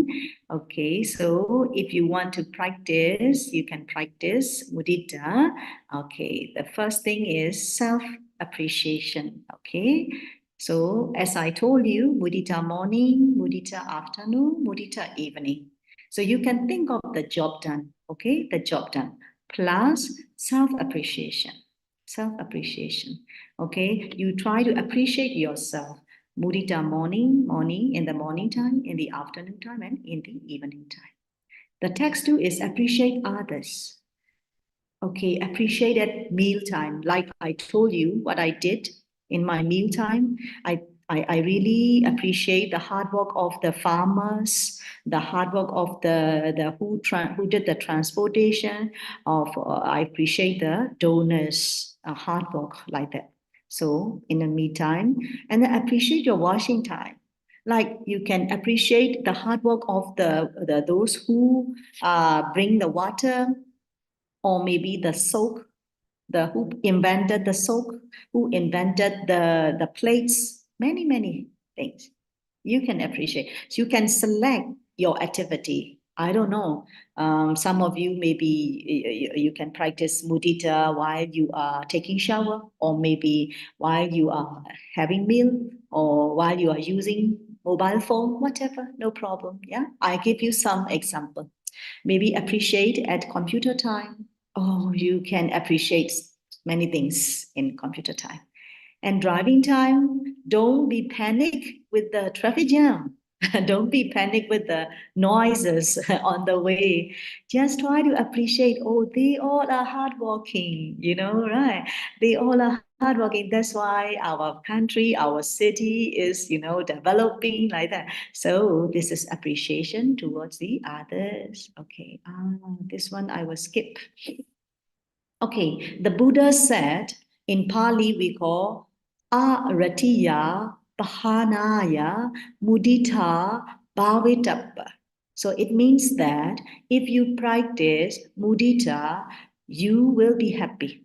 Okay, so if you want to practice, you can practice mudita. Okay, the first thing is self-appreciation. Okay, so as I told you, mudita morning, mudita afternoon, mudita evening. So you can think of the job done, okay, the job done, plus self-appreciation. Self-appreciation. Okay, you try to appreciate yourself. Mudita morning, in the morning time, in the afternoon time, and in the evening time. The text two is appreciate others. Okay, appreciate at mealtime. Like I told you what I did in my mealtime. I really appreciate the hard work of the farmers, the hard work of the who did the transportation of. I appreciate the donors, hard work like that. So in the meantime, and then appreciate your washing time. Like you can appreciate the hard work of the those who bring the water, or maybe the soak, the who invented the soak, who invented the plates, many things you can appreciate. So you can select your activity. I don't know. Some of you maybe you can practice mudita while you are taking shower, or maybe while you are having meal, or while you are using mobile phone, whatever, no problem. Yeah, I give you some example. Maybe appreciate at computer time. Oh, you can appreciate many things in computer time. And driving time, don't be panic with the traffic jam. Don't be panic with the noises on the way. Just try to appreciate, oh, they all are hardworking, right? They all are hardworking. That's why our country, our city is, developing like that. So this is appreciation towards the others. Okay, this one I will skip. Okay, the Buddha said, in Pali we call aratiya pahanaya mudita bhavitappa. So it means that if you practice mudita, you will be happy.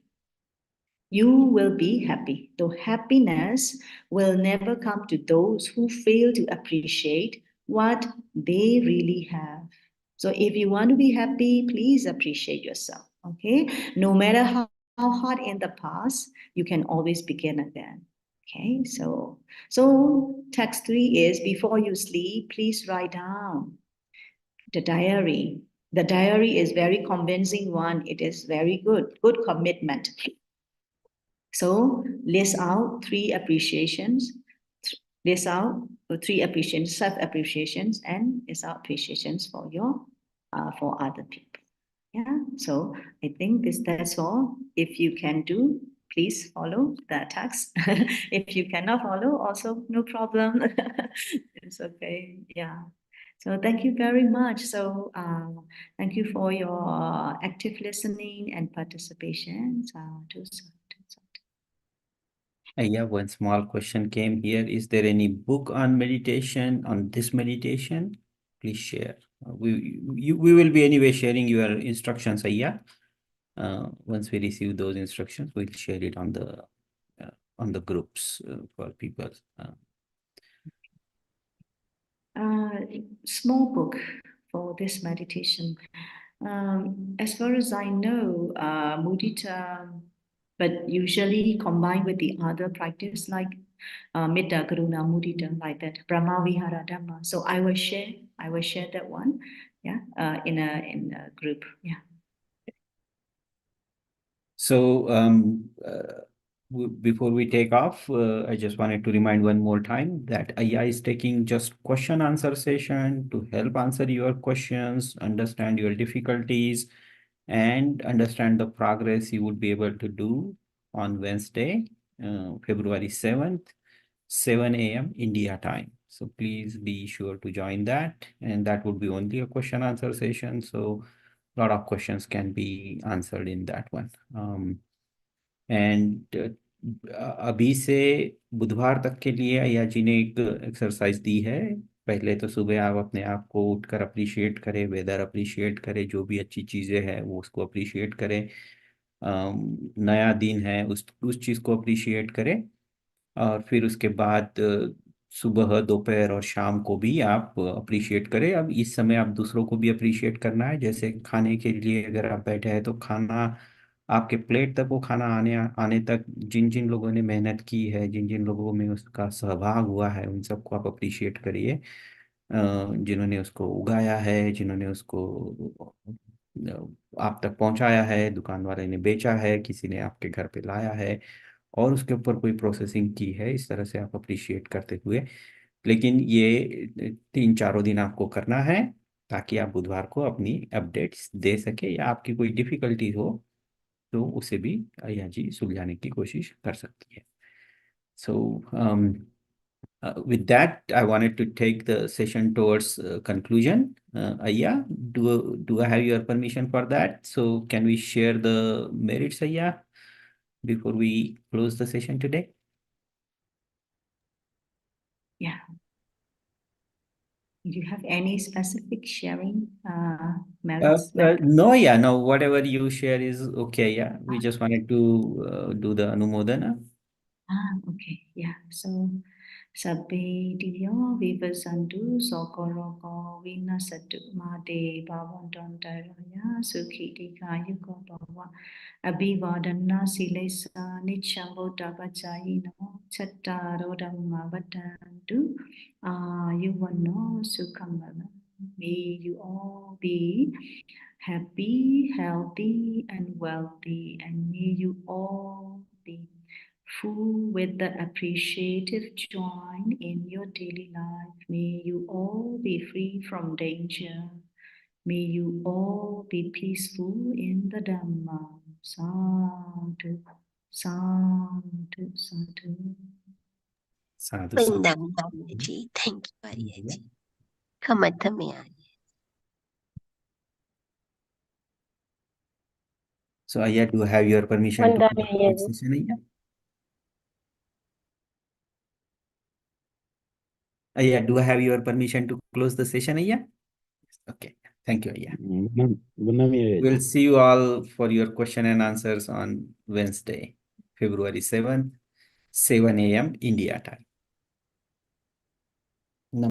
You will be happy. Though happiness will never come to those who fail to appreciate what they really have. So if you want to be happy, please appreciate yourself. Okay? No matter how hard in the past, you can always begin again. Okay, so text 3 is before you sleep, please write down the diary. The diary is very convincing one. It is very good commitment. So list out 3 appreciations, list out 3 appreciations, self-appreciations, and list out appreciations for for other people. Yeah. So I think that's all. If you can do, please follow the text. If you cannot follow, also no problem. It's okay. Yeah. So thank you very much. So thank you for your active listening and participation. Yeah, one small question came here. Is there any book on meditation, on this meditation? Please share. We will be anyway sharing your instructions, Ayya. Once we receive those instructions, we'll share it on the groups for people. Small book for this meditation. As far as I know, mudita, but usually combined with the other practice like Metta, Karuna, Mudita, like that, Brahma Vihara Dhamma. So I will share that one, yeah, in a group, yeah. So before we take off, I just wanted to remind one more time that Ayya is taking just question answer session to help answer your questions, understand your difficulties, and understand the progress you would be able to do on Wednesday, February 7th, 7 a.m. India time. So please be sure to join that. And that would be only a question answer session. So a lot of questions can be answered in that one. अभी से बुधवार तक के लिए अय्या जी ने एक exercise दी है. पहले तो सुबह आप अपने आप को उठकर अप्रिशिएट करें, वेदर अप्रिशिएट करें, जो भी अच्छी चीज़ें हैं वो उसको अप्रिशिएट करें. नया दिन है, उस चीज़ को अप्रिशिएट करें. और फिर उसके बाद सुबह, दोपहर और शाम को भी आप अप्रिशिएट करें. अब इस समय आप दूसरों को भी अप्रिशिएट करना है. जैसे खाने के लिए अगर आप बैठे हैं तो खाना आपके प्लेट तक, वो खाना आने आने तक जिन जिन लोगों ने मेहनत की है, जिन जिन लोगों में उसका सहभाग हुआ है, उन सबको आप अप्रिशिएट करिए. जिन्होंने उसको उगाया है, जिन्होंने उसको आप तक पहुंचाया है, दुकान वाले ने बेचा है, किसी ने आपके घर पे लाया है और उसके ऊपर कोई प्रोसेसिंग की है, इस तरह से आप अप्रिशिएट करते हुए. लेकिन ये 3-4 दिन आपको करना है ताकि आप बुधवार को अपनी अपडेट्स दे सके, या आपकी कोई डिफिकल्टी हो तो उसे भी अय्या जी सुलझाने की कोशिश कर सकती है. सो with that, I wanted to take the session towards conclusion. Ayya, do I have your permission for that? So can we share the merits, Ayya, before we close the session today? Yeah. Do you have any specific sharing merits? No, yeah, no, whatever you share is okay. Yeah, we just wanted to do the Anumodana. Okay, yeah. So, Sabbe Divya Vivasantu Sokoroko Vinasatu Made Bhavantantaya Sukhi Dikayuko Bhava Abhivadana Silesa Nichamo Dabachayino Chattaro Dhamma Vatantu Yuvano Sukhamala. May you all be happy, healthy, and wealthy, and may you all be full with the appreciative joy in your daily life. May you all be free from danger. May you all be peaceful in the Dhamma. Sadhu, Sadhu, sadhu. Sadhu, sadhu. Vandami Ayya ji. Thank you, Ayya ji. Kamatha mein Ayya. So Ayya, do you have your permission to Vandami close Ayya the ji. session, Ayya? Ayya, do I have your permission to close the session, Ayya? Okay. Thank you, Ayya. Vandami Ayya We'll ji. see you all for your question and answers on Wednesday, February 7th, 7 a.m. India time.